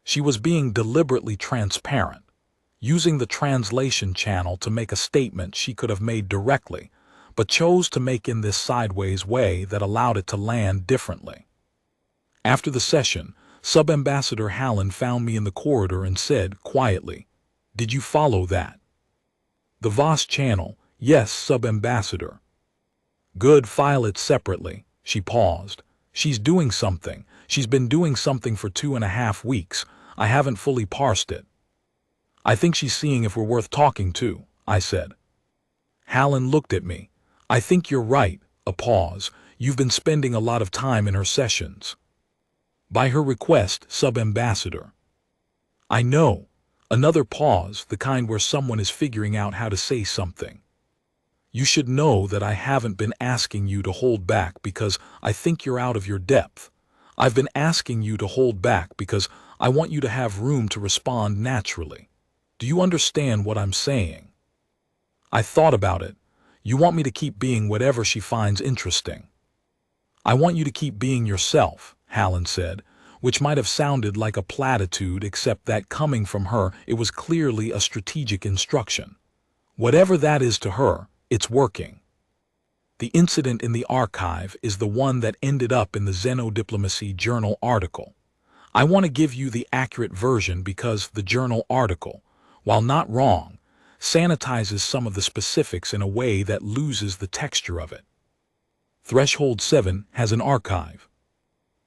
She was being deliberately transparent, using the translation channel to make a statement she could have made directly, but chose to make in this sideways way that allowed it to land differently. After the session, Sub-Ambassador Hallen found me in the corridor and said, quietly, "Did you follow that?" "The Voss channel, yes, Sub-Ambassador." "Good, file it separately." She paused. "She's doing something. She's been doing something for 2.5 weeks. I haven't fully parsed it." "I think she's seeing if we're worth talking to," I said. Hallen looked at me. "I think you're right." A pause. "You've been spending a lot of time in her sessions." "By her request, Sub-Ambassador." "I know." Another pause, the kind where someone is figuring out how to say something. "You should know that I haven't been asking you to hold back because I think you're out of your depth. I've been asking you to hold back because I want you to have room to respond naturally. Do you understand what I'm saying?" I thought about it. "You want me to keep being whatever she finds interesting." "I want you to keep being yourself," Hallen said, which might have sounded like a platitude except that coming from her it was clearly a strategic instruction. Whatever that is to her, it's working. The incident in the archive is the one that ended up in the Xenodiplomacy Journal article. I want to give you the accurate version because the journal article, while not wrong, sanitizes some of the specifics in a way that loses the texture of it. Threshold 7 has an archive.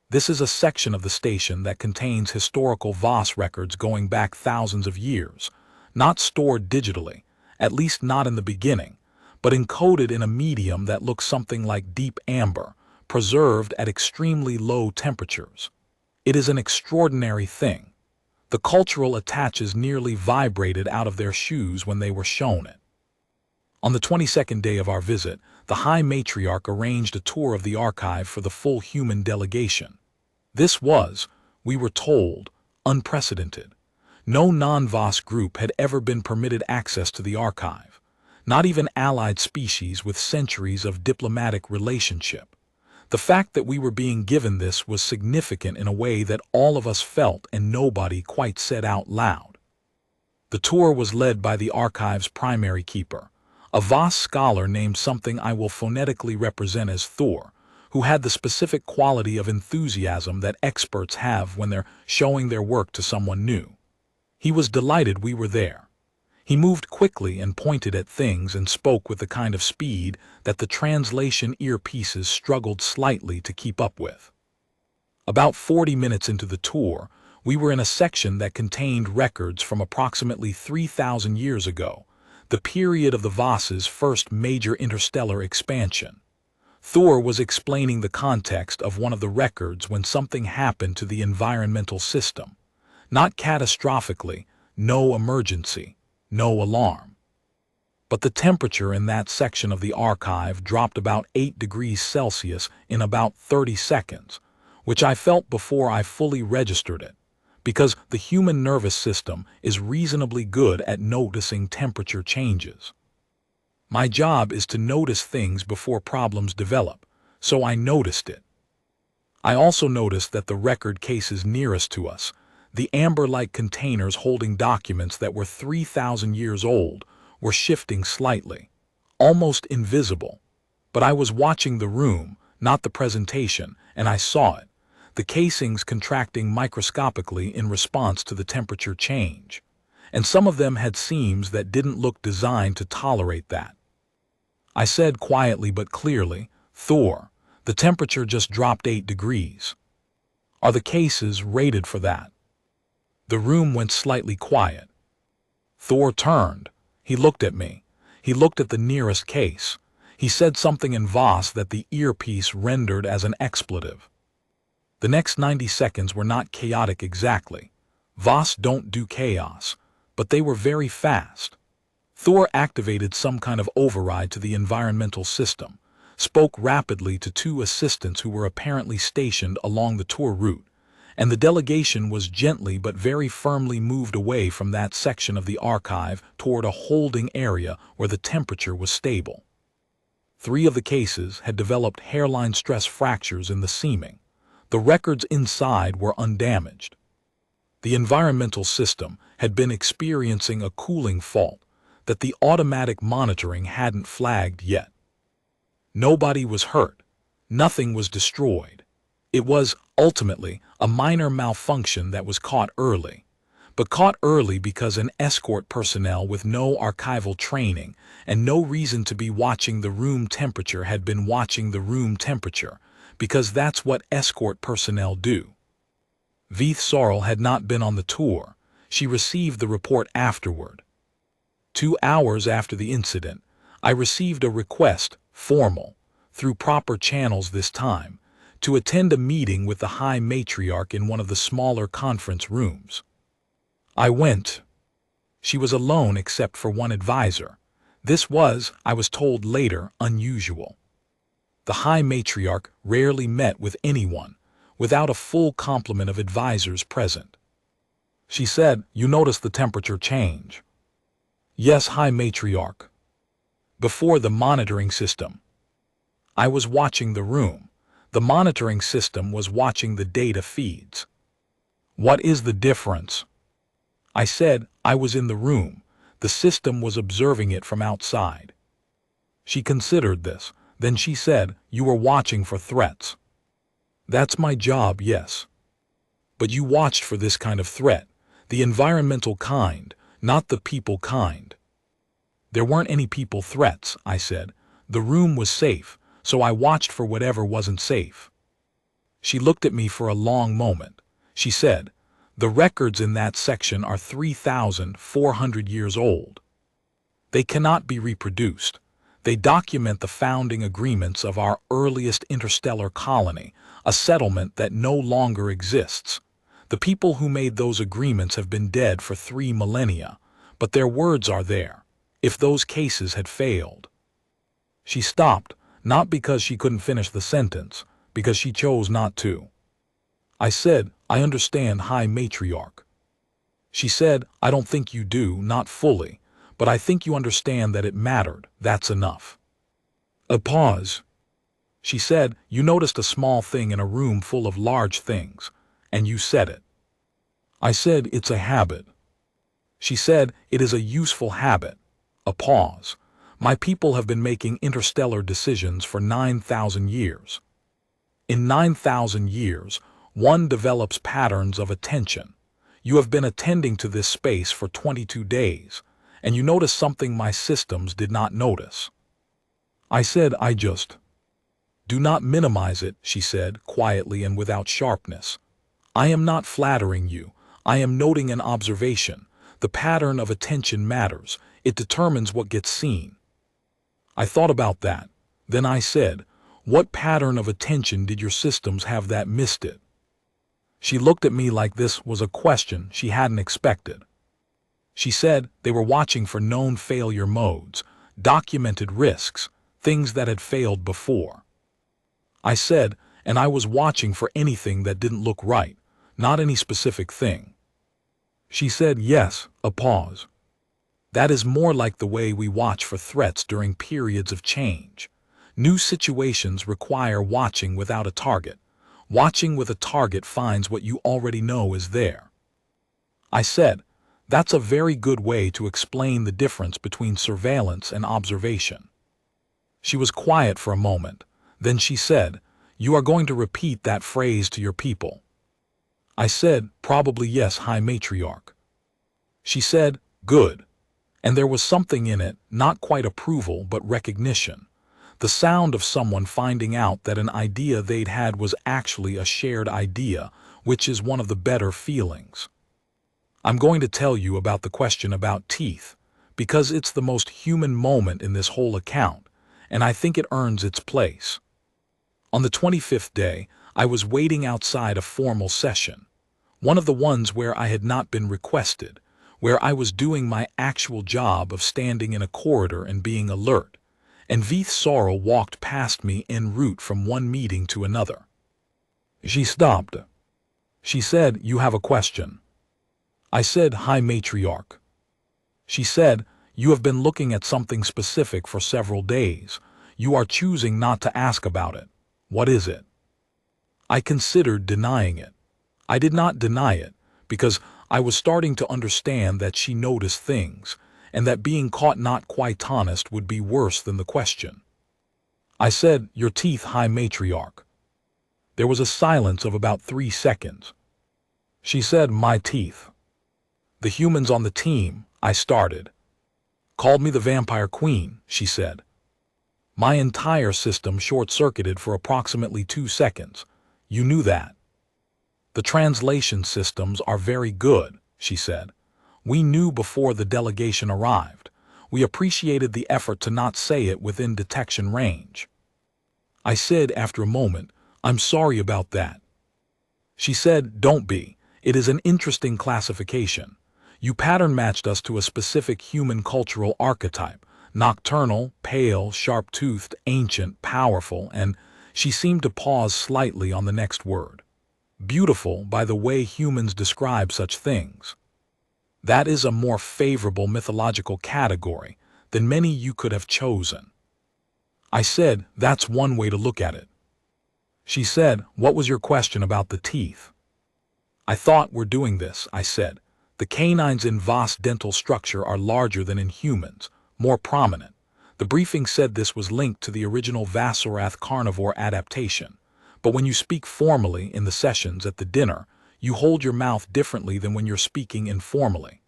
This is a section of the station that contains historical VOS records going back thousands of years, not stored digitally, at least not in the beginning, but encoded in a medium that looks something like deep amber, preserved at extremely low temperatures. It is an extraordinary thing. The cultural attaches nearly vibrated out of their shoes when they were shown it. On the 22nd day of our visit, the High Matriarch arranged a tour of the archive for the full human delegation. This was, we were told, unprecedented. No non-VOS group had ever been permitted access to the archive, not even allied species with centuries of diplomatic relationship. The fact that we were being given this was significant in a way that all of us felt and nobody quite said out loud. The tour was led by the archive's primary keeper, a VOS scholar named something I will phonetically represent as Thor, who had the specific quality of enthusiasm that experts have when they're showing their work to someone new. He was delighted we were there. He moved quickly and pointed at things and spoke with the kind of speed that the translation earpieces struggled slightly to keep up with. About 40 minutes into the tour, we were in a section that contained records from approximately 3,000 years ago, the period of the VOS's first major interstellar expansion. Thor was explaining the context of one of the records when something happened to the environmental system. Not catastrophically, no emergency, no alarm. But the temperature in that section of the archive dropped about 8 degrees Celsius in about 30 seconds, which I felt before I fully registered it, because the human nervous system is reasonably good at noticing temperature changes. My job is to notice things before problems develop, so I noticed it. I also noticed that the record cases nearest to us, the amber-like containers holding documents that were 3,000 years old, were shifting slightly, almost invisible. But I was watching the room, not the presentation, and I saw it, the casings contracting microscopically in response to the temperature change. And some of them had seams that didn't look designed to tolerate that. I said quietly but clearly, "Thor, the temperature just dropped 8 degrees. Are the cases rated for that?" The room went slightly quiet. Thor turned. He looked at me. He looked at the nearest case. He said something in VOS that the earpiece rendered as an expletive. The next 90 seconds were not chaotic exactly. VOS don't do chaos, but they were very fast. Thor activated some kind of override to the environmental system, spoke rapidly to 2 assistants who were apparently stationed along the tour route, and the delegation was gently but very firmly moved away from that section of the archive toward a holding area where the temperature was stable. 3 of the cases had developed hairline stress fractures in the seaming. The records inside were undamaged. The environmental system had been experiencing a cooling fault that the automatic monitoring hadn't flagged yet. Nobody was hurt. Nothing was destroyed. It was, ultimately, a minor malfunction that was caught early. But caught early because an escort personnel with no archival training and no reason to be watching the room temperature had been watching the room temperature, because that's what escort personnel do. Veith Sorrel had not been on the tour. She received the report afterward. 2 hours after the incident, I received a request, formal, through proper channels this time, to attend a meeting with the High Matriarch in one of the smaller conference rooms. I went. She was alone except for one advisor. This was, I was told later, unusual. The High Matriarch rarely met with anyone without a full complement of advisors present. She said, "You noticed the temperature change?" "Yes, High Matriarch." "Before the monitoring system." I was watching the room. The monitoring system was watching the data feeds. "What is the difference?" I said, "I was in the room. The system was observing it from outside." She considered this. Then she said, "You were watching for threats." "That's my job, yes." But you watched for this kind of threat, the environmental kind, not the people kind. There weren't any people threats, I said. The room was safe, so I watched for whatever wasn't safe. She looked at me for a long moment. She said, "The records in that section are 3,400 years old. They cannot be reproduced. They document the founding agreements of our earliest interstellar colony, a settlement that no longer exists. The people who made those agreements have been dead for 3 millennia, but their words are there, if those cases had failed." She stopped, not because she couldn't finish the sentence, because she chose not to. I said, "I understand, High Matriarch." She said, "I don't think you do, not fully, but I think you understand that it mattered, that's enough." A pause. She said, "You noticed a small thing in a room full of large things, and you said it." I said, "It's a habit." She said, "It is a useful habit." A pause. "My people have been making interstellar decisions for 9,000 years. In 9,000 years, one develops patterns of attention. You have been attending to this space for 22 days, and you notice something my systems did not notice." I said, "I just..." "Do not minimize it," she said, quietly and without sharpness. "I am not flattering you. I am noting an observation. The pattern of attention matters. It determines what gets seen." I thought about that. Then I said, "What pattern of attention did your systems have that missed it?" She looked at me like this was a question she hadn't expected. She said they were watching for known failure modes, documented risks, things that had failed before. I said, "And I was watching for anything that didn't look right, not any specific thing." She said, "Yes," a pause. "That is more like the way we watch for threats during periods of change. New situations require watching without a target. Watching with a target finds what you already know is there." I said, "That's a very good way to explain the difference between surveillance and observation." She was quiet for a moment. Then she said, "You are going to repeat that phrase to your people?" I said, "Probably yes, High Matriarch." She said, "Good." And there was something in it, not quite approval, but recognition. The sound of someone finding out that an idea they'd had was actually a shared idea, which is one of the better feelings. I'm going to tell you about the question about teeth, because it's the most human moment in this whole account, and I think it earns its place. On the 25th day, I was waiting outside a formal session, one of the ones where I had not been requested, where I was doing my actual job of standing in a corridor and being alert, and Veith Sorrel walked past me en route from one meeting to another. She stopped. She said, "You have a question." I said, "High Matriarch." She said, "You have been looking at something specific for several days. You are choosing not to ask about it. What is it?" I considered denying it. I did not deny it, because I was starting to understand that she noticed things, and that being caught not quite honest would be worse than the question. I said, "Your teeth, High Matriarch." There was a silence of about 3 seconds. She said, "My teeth." "The humans on the team," I started. "Called me the Vampire Queen," she said. My entire system short-circuited for approximately 2 seconds. "You knew that." "The translation systems are very good," she said. "We knew before the delegation arrived. We appreciated the effort to not say it within detection range." I said after a moment, "I'm sorry about that." She said, "Don't be. It is an interesting classification. You pattern-matched us to a specific human cultural archetype, nocturnal, pale, sharp-toothed, ancient, powerful, and..." She seemed to pause slightly on the next word. "Beautiful by the way humans describe such things. That is a more favorable mythological category than many you could have chosen." I said, "That's one way to look at it." She said, "What was your question about the teeth?" "I thought we're doing this," I said. "The canines in Voss dental structure are larger than in humans, more prominent. The briefing said this was linked to the original Vassorath carnivore adaptation. But when you speak formally in the sessions at the dinner, You hold your mouth differently than when you're speaking informally.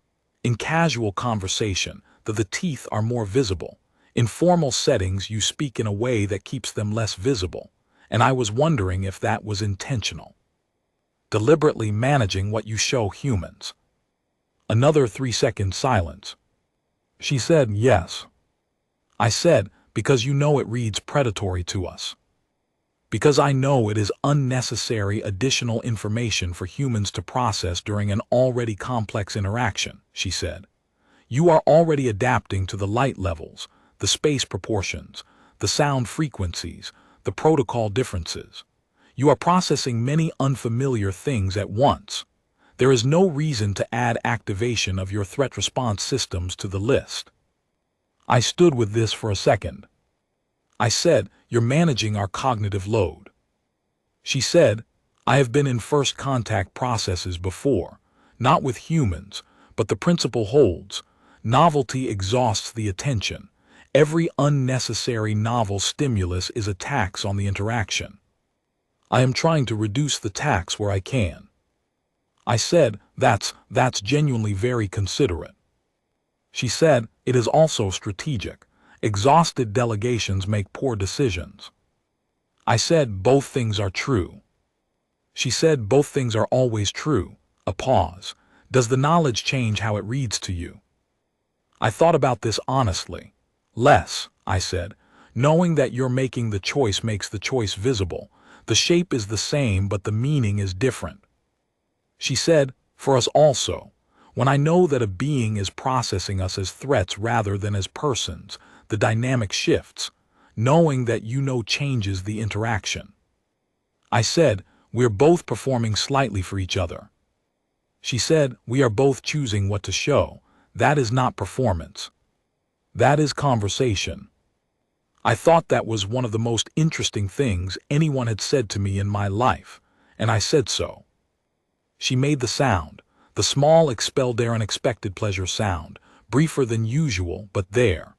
In casual conversation, the teeth are more visible. In formal settings, you speak in a way that keeps them less visible, and I was wondering if that was intentional. Deliberately managing what you show humans. Another 3-second silence. She said, yes. I said, because you know it reads predatory to us. Because I know it is unnecessary additional information for humans to process during an already complex interaction, she said. You are already adapting to the light levels, the space proportions, the sound frequencies, the protocol differences. You are processing many unfamiliar things at once. There is no reason to add activation of your threat response systems to the list. I stood with this for a second. I said, you're managing our cognitive load. She said, I have been in first contact processes before, not with humans, but the principle holds. Novelty exhausts the attention. Every unnecessary novel stimulus is a tax on the interaction. I am trying to reduce the tax where I can. I said, that's genuinely very considerate. She said, it is also strategic. Exhausted delegations make poor decisions. I said, both things are true. She said, both things are always true. A pause. Does the knowledge change how it reads to you? I thought about this honestly. Less, I said. Knowing that you're making the choice makes the choice visible. The shape is the same, but the meaning is different. She said, for us also. When I know that a being is processing us as threats rather than as persons, the dynamic shifts. Knowing that you know changes the interaction. I said, we're both performing slightly for each other. She said, we are both choosing what to show. That is not performance. That is conversation. I thought that was one of the most interesting things anyone had said to me in my life, and I said so. She made the sound, the small expelled air unexpected pleasure sound, briefer than usual, but there.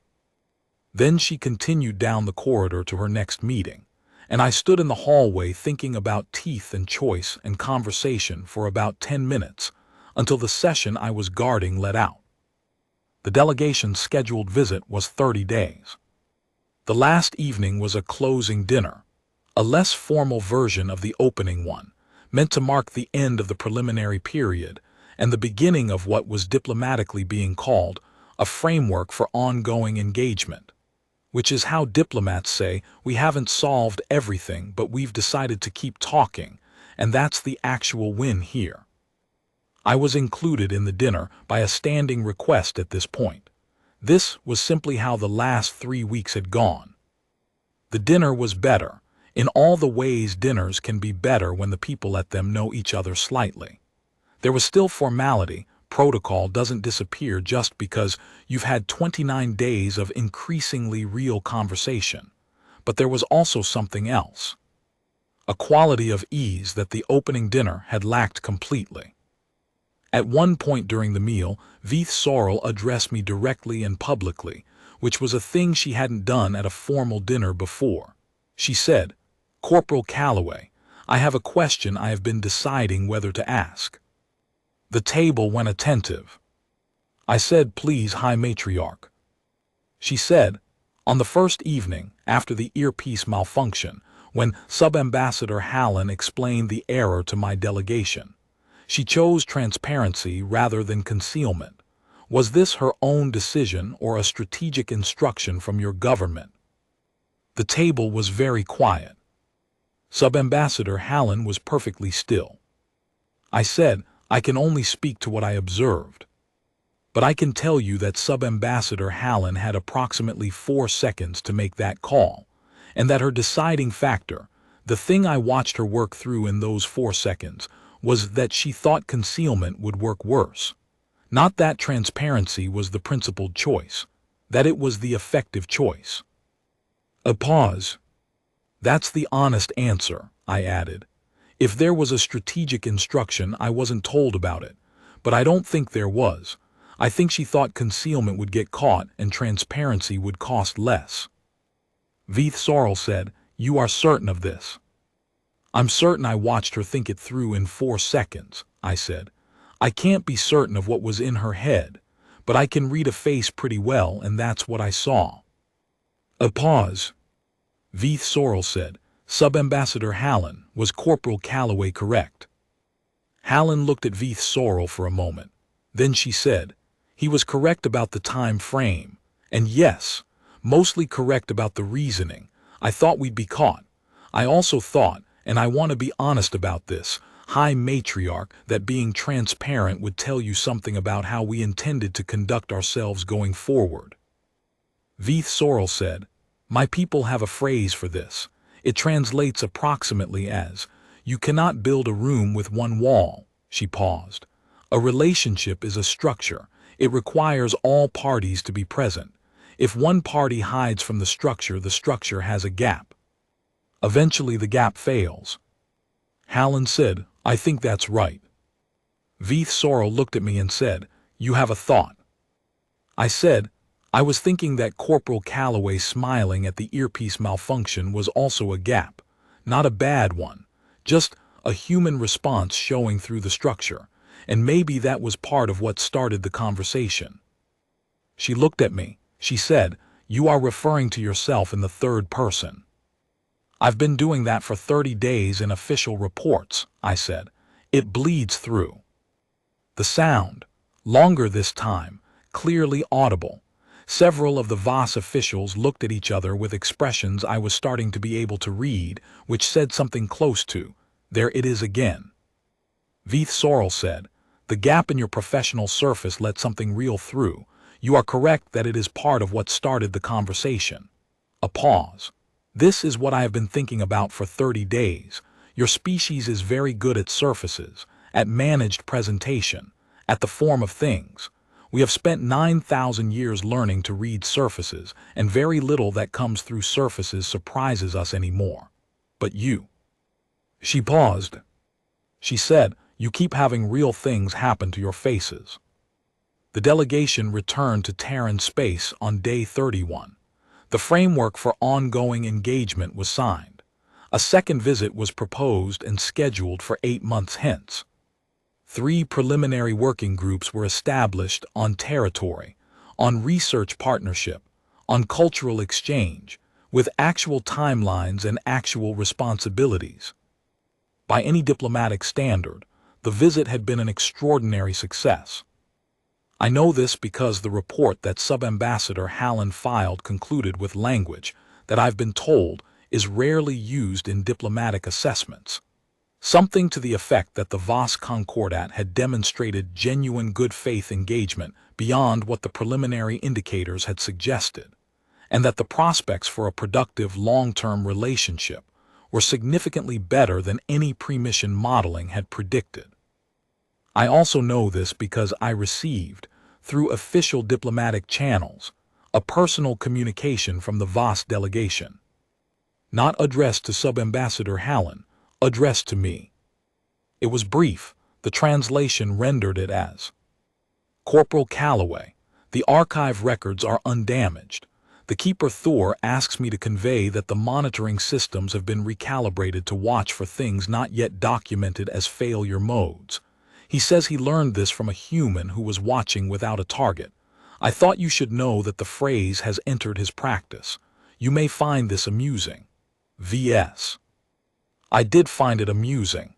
Then she continued down the corridor to her next meeting, and I stood in the hallway thinking about teeth and choice and conversation for about 10 minutes, until the session I was guarding let out. The delegation's scheduled visit was 30 days. The last evening was a closing dinner, a less formal version of the opening one, meant to mark the end of the preliminary period and the beginning of what was diplomatically being called a framework for ongoing engagement, which is how diplomats say we haven't solved everything, but we've decided to keep talking, and that's the actual win here. I was included in the dinner by a standing request at this point. This was simply how the last 3 weeks had gone. The dinner was better. In all the ways dinners can be better when the people at them know each other slightly. There was still formality. Protocol doesn't disappear just because you've had 29 days of increasingly real conversation. But there was also something else. A quality of ease that the opening dinner had lacked completely. At one point during the meal, Veith Sorrel addressed me directly and publicly, which was a thing she hadn't done at a formal dinner before. She said, Corporal Calloway, I have a question I have been deciding whether to ask. The table went attentive. I said, please, High Matriarch. She said, on the first evening, after the earpiece malfunction, when Sub-Ambassador Hallen explained the error to my delegation, she chose transparency rather than concealment. Was this her own decision or a strategic instruction from your government? The table was very quiet. Sub-Ambassador Hallen was perfectly still. I said, I can only speak to what I observed. But I can tell you that Sub-Ambassador Hallen had approximately 4 seconds to make that call, and that her deciding factor, the thing I watched her work through in those 4 seconds, was that she thought concealment would work worse. Not that transparency was the principled choice, that it was the effective choice. A pause. That's the honest answer, I added. If there was a strategic instruction, I wasn't told about it, but I don't think there was. I think she thought concealment would get caught and transparency would cost less. Veith Sorrel said, you are certain of this? I'm certain I watched her think it through in 4 seconds, I said. I can't be certain of what was in her head, but I can read a face pretty well, and that's what I saw. A pause. Veith Sorrell said, Sub-Ambassador Hallen, was Corporal Calloway correct? Hallen looked at Veith Sorrell for a moment. Then she said, he was correct about the time frame. And yes, mostly correct about the reasoning. I thought we'd be caught. I also thought, and I want to be honest about this, High Matriarch, that being transparent would tell you something about how we intended to conduct ourselves going forward. Veith Sorrell said, my people have a phrase for this. It translates approximately as, you cannot build a room with one wall. She paused. A relationship is a structure. It requires all parties to be present. If one party hides from the structure has a gap. Eventually the gap fails. Hallen said, I think that's right. Veith Sorrell looked at me and said, you have a thought. I said, I was thinking that Corporal Calloway smiling at the earpiece malfunction was also a gap. Not a bad one. Just a human response showing through the structure. And maybe that was part of what started the conversation. She looked at me. She said, you are referring to yourself in the third person. I've been doing that for 30 days in official reports, I said. It bleeds through. The sound, longer this time, clearly audible. Several of the VOS officials looked at each other with expressions I was starting to be able to read, which said something close to, there it is again. Veith Sorrell said, the gap in your professional surface let something real through. You are correct that it is part of what started the conversation. A pause. This is what I have been thinking about for 30 days. Your species is very good at surfaces, at managed presentation, at the form of things. We have spent 9,000 years learning to read surfaces, and very little that comes through surfaces surprises us anymore. But you. She paused. She said, you keep having real things happen to your faces. The delegation returned to Terran space on day 31. The framework for ongoing engagement was signed. A second visit was proposed and scheduled for 8 months hence. 3 preliminary working groups were established on territory, on research partnership, on cultural exchange, with actual timelines and actual responsibilities. By any diplomatic standard, the visit had been an extraordinary success. I know this because the report that Sub-Ambassador Hallen filed concluded with language that I've been told is rarely used in diplomatic assessments. Something to the effect that the VOS Concordat had demonstrated genuine good faith engagement beyond what the preliminary indicators had suggested, and that the prospects for a productive long-term relationship were significantly better than any pre-mission modeling had predicted. I also know this because I received, through official diplomatic channels, a personal communication from the VOS delegation. Not addressed to Sub-Ambassador Hallen, addressed to me. It was brief. The translation rendered it as, Corporal Calloway, the archive records are undamaged. The Keeper Thor asks me to convey that the monitoring systems have been recalibrated to watch for things not yet documented as failure modes. He says he learned this from a human who was watching without a target. I thought you should know that the phrase has entered his practice. You may find this amusing. V.S. I did find it amusing.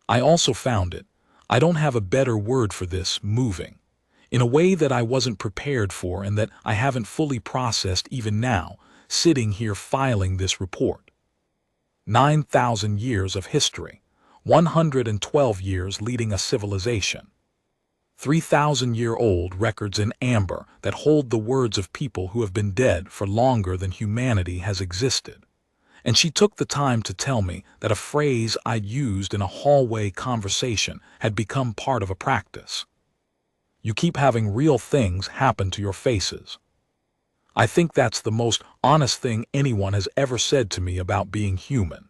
I also found it, I don't have a better word for this, moving. In a way that I wasn't prepared for and that I haven't fully processed even now, sitting here filing this report. 9,000 years of history. 112 years leading a civilization. 3,000-year-old records in amber that hold the words of people who have been dead for longer than humanity has existed. And she took the time to tell me that a phrase I'd used in a hallway conversation had become part of a practice. You keep having real things happen to your faces. I think that's the most honest thing anyone has ever said to me about being human.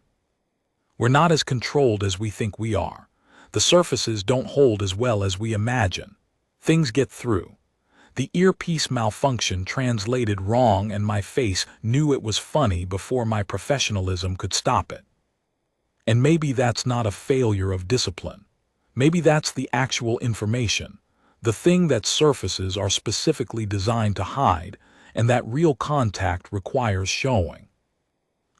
We're not as controlled as we think we are. The surfaces don't hold as well as we imagine. Things get through. The earpiece malfunction translated wrong and my face knew it was funny before my professionalism could stop it. And maybe that's not a failure of discipline. Maybe that's the actual information. The thing that surfaces are specifically designed to hide, and that real contact requires showing.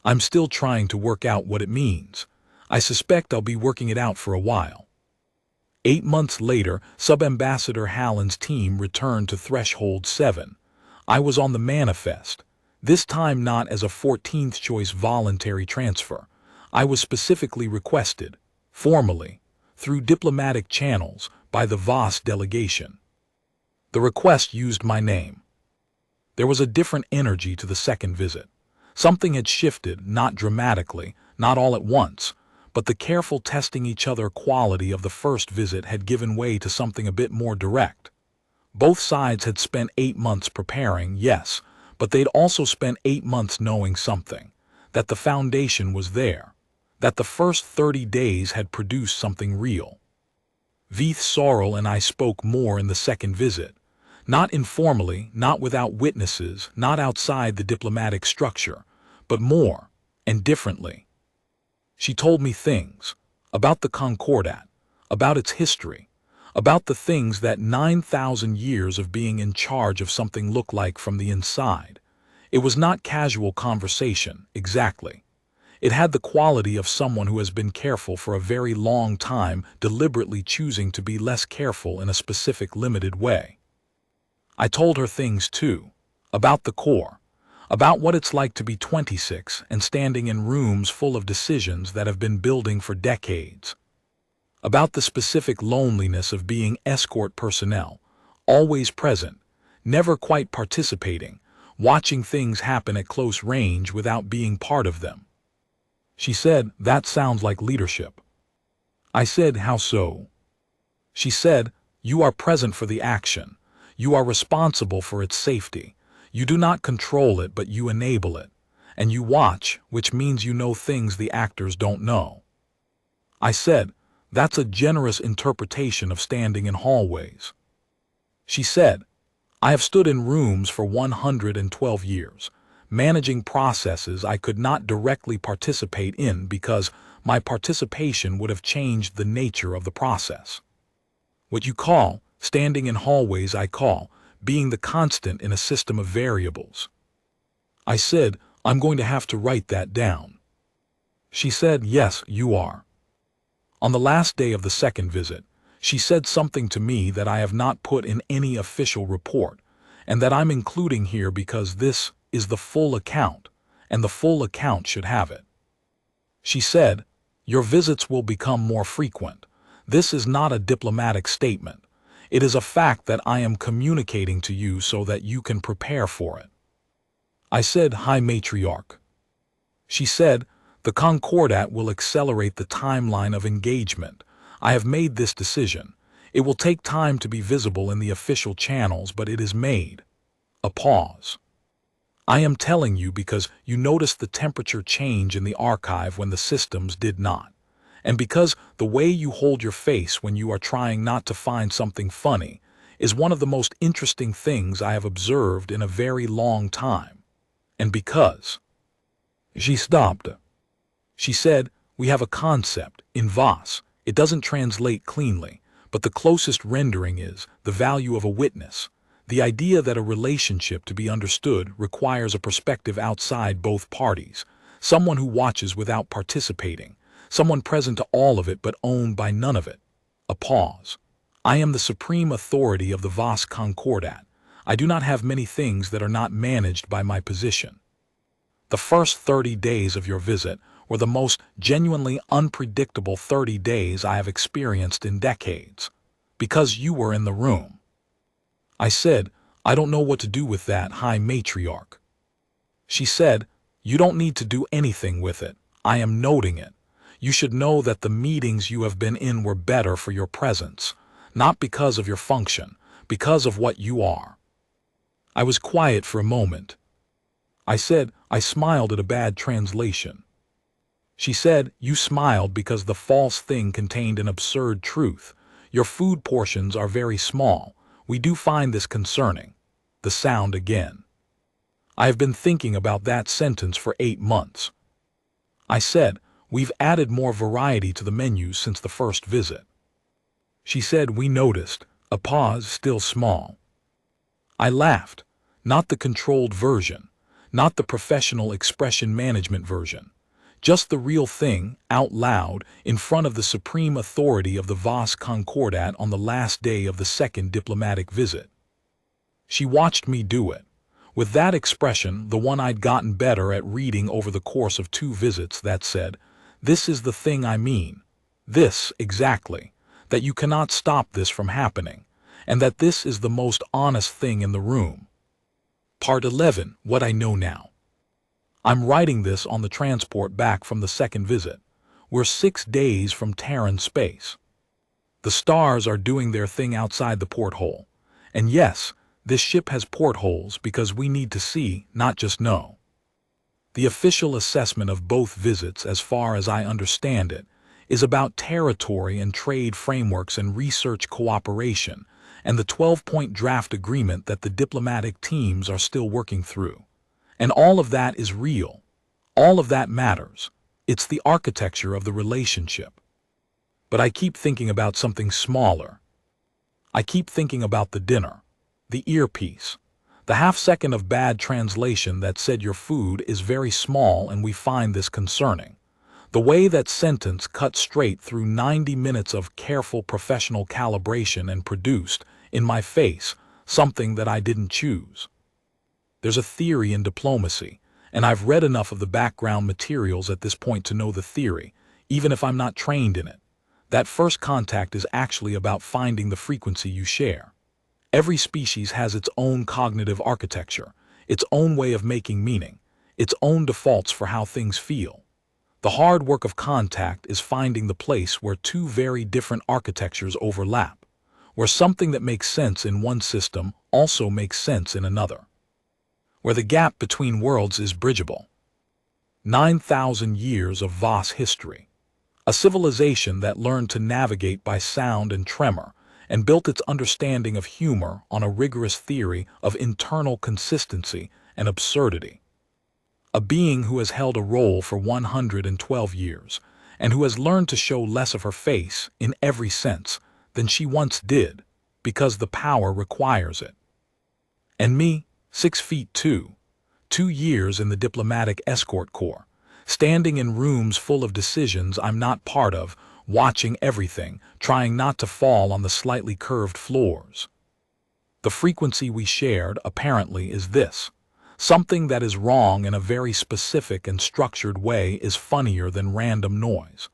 I'm still trying to work out what it means. I suspect I'll be working it out for a while. 8 months later, Sub-Ambassador Hallen's team returned to Threshold 7. I was on the manifest, this time not as a 14th choice voluntary transfer. I was specifically requested, formally, through diplomatic channels, by the VOS delegation. The request used my name. There was a different energy to the second visit. Something had shifted, not dramatically, not all at once, but the careful testing each other quality of the first visit had given way to something a bit more direct. Both sides had spent 8 months preparing, yes, but they'd also spent 8 months knowing something, that the foundation was there, that the first 30 days had produced something real. Veith Sorrel and I spoke more in the second visit, not informally, not without witnesses, not outside the diplomatic structure, but more, and differently. She told me things about the Concordat, about its history, about the things that 9,000 years of being in charge of something look like from the inside. It was not casual conversation, exactly. It had the quality of someone who has been careful for a very long time, deliberately choosing to be less careful in a specific limited way. I told her things too, about the core, about what it's like to be 26 and standing in rooms full of decisions that have been building for decades, about the specific loneliness of being escort personnel, always present, never quite participating, watching things happen at close range without being part of them. She said, "That sounds like leadership." I said, "How so?" She said, "You are present for the action. You are responsible for its safety. You do not control it, but you enable it. And you watch, which means you know things the actors don't know." I said, "That's a generous interpretation of standing in hallways." She said, "I have stood in rooms for 112 years, managing processes I could not directly participate in because my participation would have changed the nature of the process. What you call standing in hallways I call being the constant in a system of variables." I said, "I'm going to have to write that down." She said, "Yes, you are." On the last day of the second visit, she said something to me that I have not put in any official report, and that I'm including here because this is the full account, and the full account should have it. She said, "Your visits will become more frequent. This is not a diplomatic statement. It is a fact that I am communicating to you so that you can prepare for it." I said, "High Matriarch." She said, "The Concordat will accelerate the timeline of engagement. I have made this decision. It will take time to be visible in the official channels, but it is made." A pause. "I am telling you because you noticed the temperature change in the archive when the systems did not. And because the way you hold your face when you are trying not to find something funny is one of the most interesting things I have observed in a very long time. And because..." She stopped. She said, "We have a concept, in VOS. It doesn't translate cleanly, but the closest rendering is the value of a witness. The idea that a relationship to be understood requires a perspective outside both parties, someone who watches without participating, someone present to all of it but owned by none of it." A pause. "I am the supreme authority of the VOS Concordat. I do not have many things that are not managed by my position. The first 30 days of your visit were the most genuinely unpredictable 30 days I have experienced in decades, because you were in the room." I said, "I don't know what to do with that, High Matriarch." She said, "You don't need to do anything with it. I am noting it. You should know that the meetings you have been in were better for your presence, not because of your function, because of what you are." I was quiet for a moment. I said, "I smiled at a bad translation." She said, "You smiled because the false thing contained an absurd truth. Your food portions are very small. We do find this concerning." The sound again. I have been thinking about that sentence for 8 months. I said, We've added more variety to the menus since the first visit. She said we noticed, a pause still small. I laughed. Not the controlled version, not the professional expression management version. Just the real thing, out loud, in front of the supreme authority of the Vos Concordat on the last day of the second diplomatic visit. She watched me do it. With that expression, the one I'd gotten better at reading over the course of 2 visits, that said, "This is the thing I mean. This, exactly. That you cannot stop this from happening. And that this is the most honest thing in the room." Part 11. What I know now. I'm writing this on the transport back from the second visit. We're 6 days from Terran space. The stars are doing their thing outside the porthole. And yes, this ship has portholes because we need to see, not just know. The official assessment of both visits, as far as I understand it, is about territory and trade frameworks and research cooperation, and the 12-point draft agreement that the diplomatic teams are still working through. And all of that is real. All of that matters. It's the architecture of the relationship. But I keep thinking about something smaller. I keep thinking about the dinner, the earpiece, the half-second of bad translation that said your food is very small and we find this concerning. The way that sentence cut straight through 90 minutes of careful professional calibration and produced, in my face, something that I didn't choose. There's a theory in diplomacy, and I've read enough of the background materials at this point to know the theory, even if I'm not trained in it. That first contact is actually about finding the frequency you share. Every species has its own cognitive architecture, its own way of making meaning, its own defaults for how things feel. The hard work of contact is finding the place where 2 very different architectures overlap, where something that makes sense in one system also makes sense in another, where the gap between worlds is bridgeable. 9,000 years of Vos history. A civilization that learned to navigate by sound and tremor and built its understanding of humor on a rigorous theory of internal consistency and absurdity. A being who has held a role for 112 years and who has learned to show less of her face, in every sense, than she once did, because the power requires it. And me, 6'2", 2 years in the diplomatic escort corps, standing in rooms full of decisions I'm not part of, watching everything, trying not to fall on the slightly curved floors. The frequency we shared, apparently, is this. Something that is wrong in a very specific and structured way is funnier than random noise.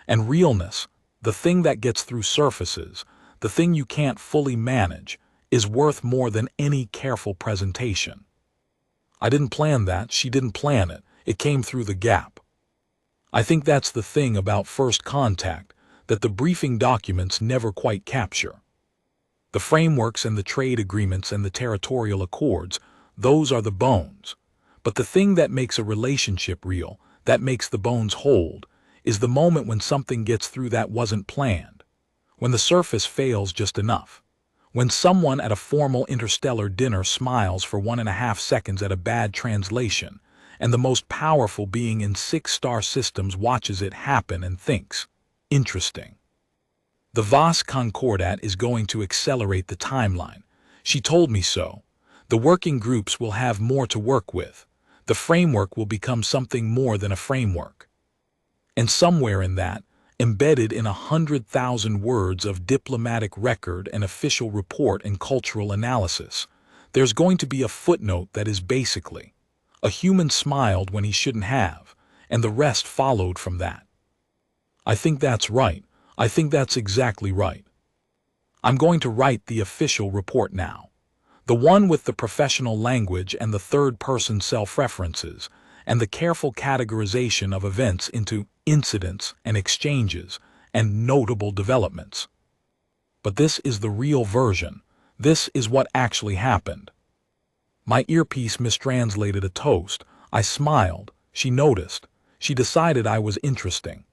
And realness, the thing that gets through surfaces, the thing you can't fully manage, is worth more than any careful presentation. I didn't plan that, she didn't plan it, it came through the gap. I think that's the thing about first contact, that the briefing documents never quite capture. The frameworks and the trade agreements and the territorial accords, those are the bones. But the thing that makes a relationship real, that makes the bones hold, is the moment when something gets through that wasn't planned. When the surface fails just enough. When someone at a formal interstellar dinner smiles for 1.5 seconds at a bad translation, and the most powerful being in 6-star systems watches it happen and thinks, interesting. The Vos Concordat is going to accelerate the timeline. She told me so. The working groups will have more to work with. The framework will become something more than a framework. And somewhere in that, embedded in 100,000 words of diplomatic record and official report and cultural analysis, there's going to be a footnote that is basically, a human smiled when he shouldn't have, and the rest followed from that. I think that's right. I think that's exactly right. I'm going to write the official report now. The one with the professional language and the third-person self-references, and the careful categorization of events into incidents and exchanges and notable developments. But this is the real version. This is what actually happened. My earpiece mistranslated a toast. I smiled. She noticed. She decided I was interesting.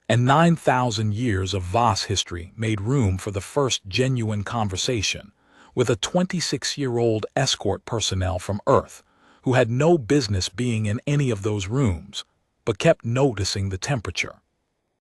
And 9,000 years of Vos history made room for the first genuine conversation with a 26-year-old escort personnel from Earth who had no business being in any of those rooms, but kept noticing the temperature.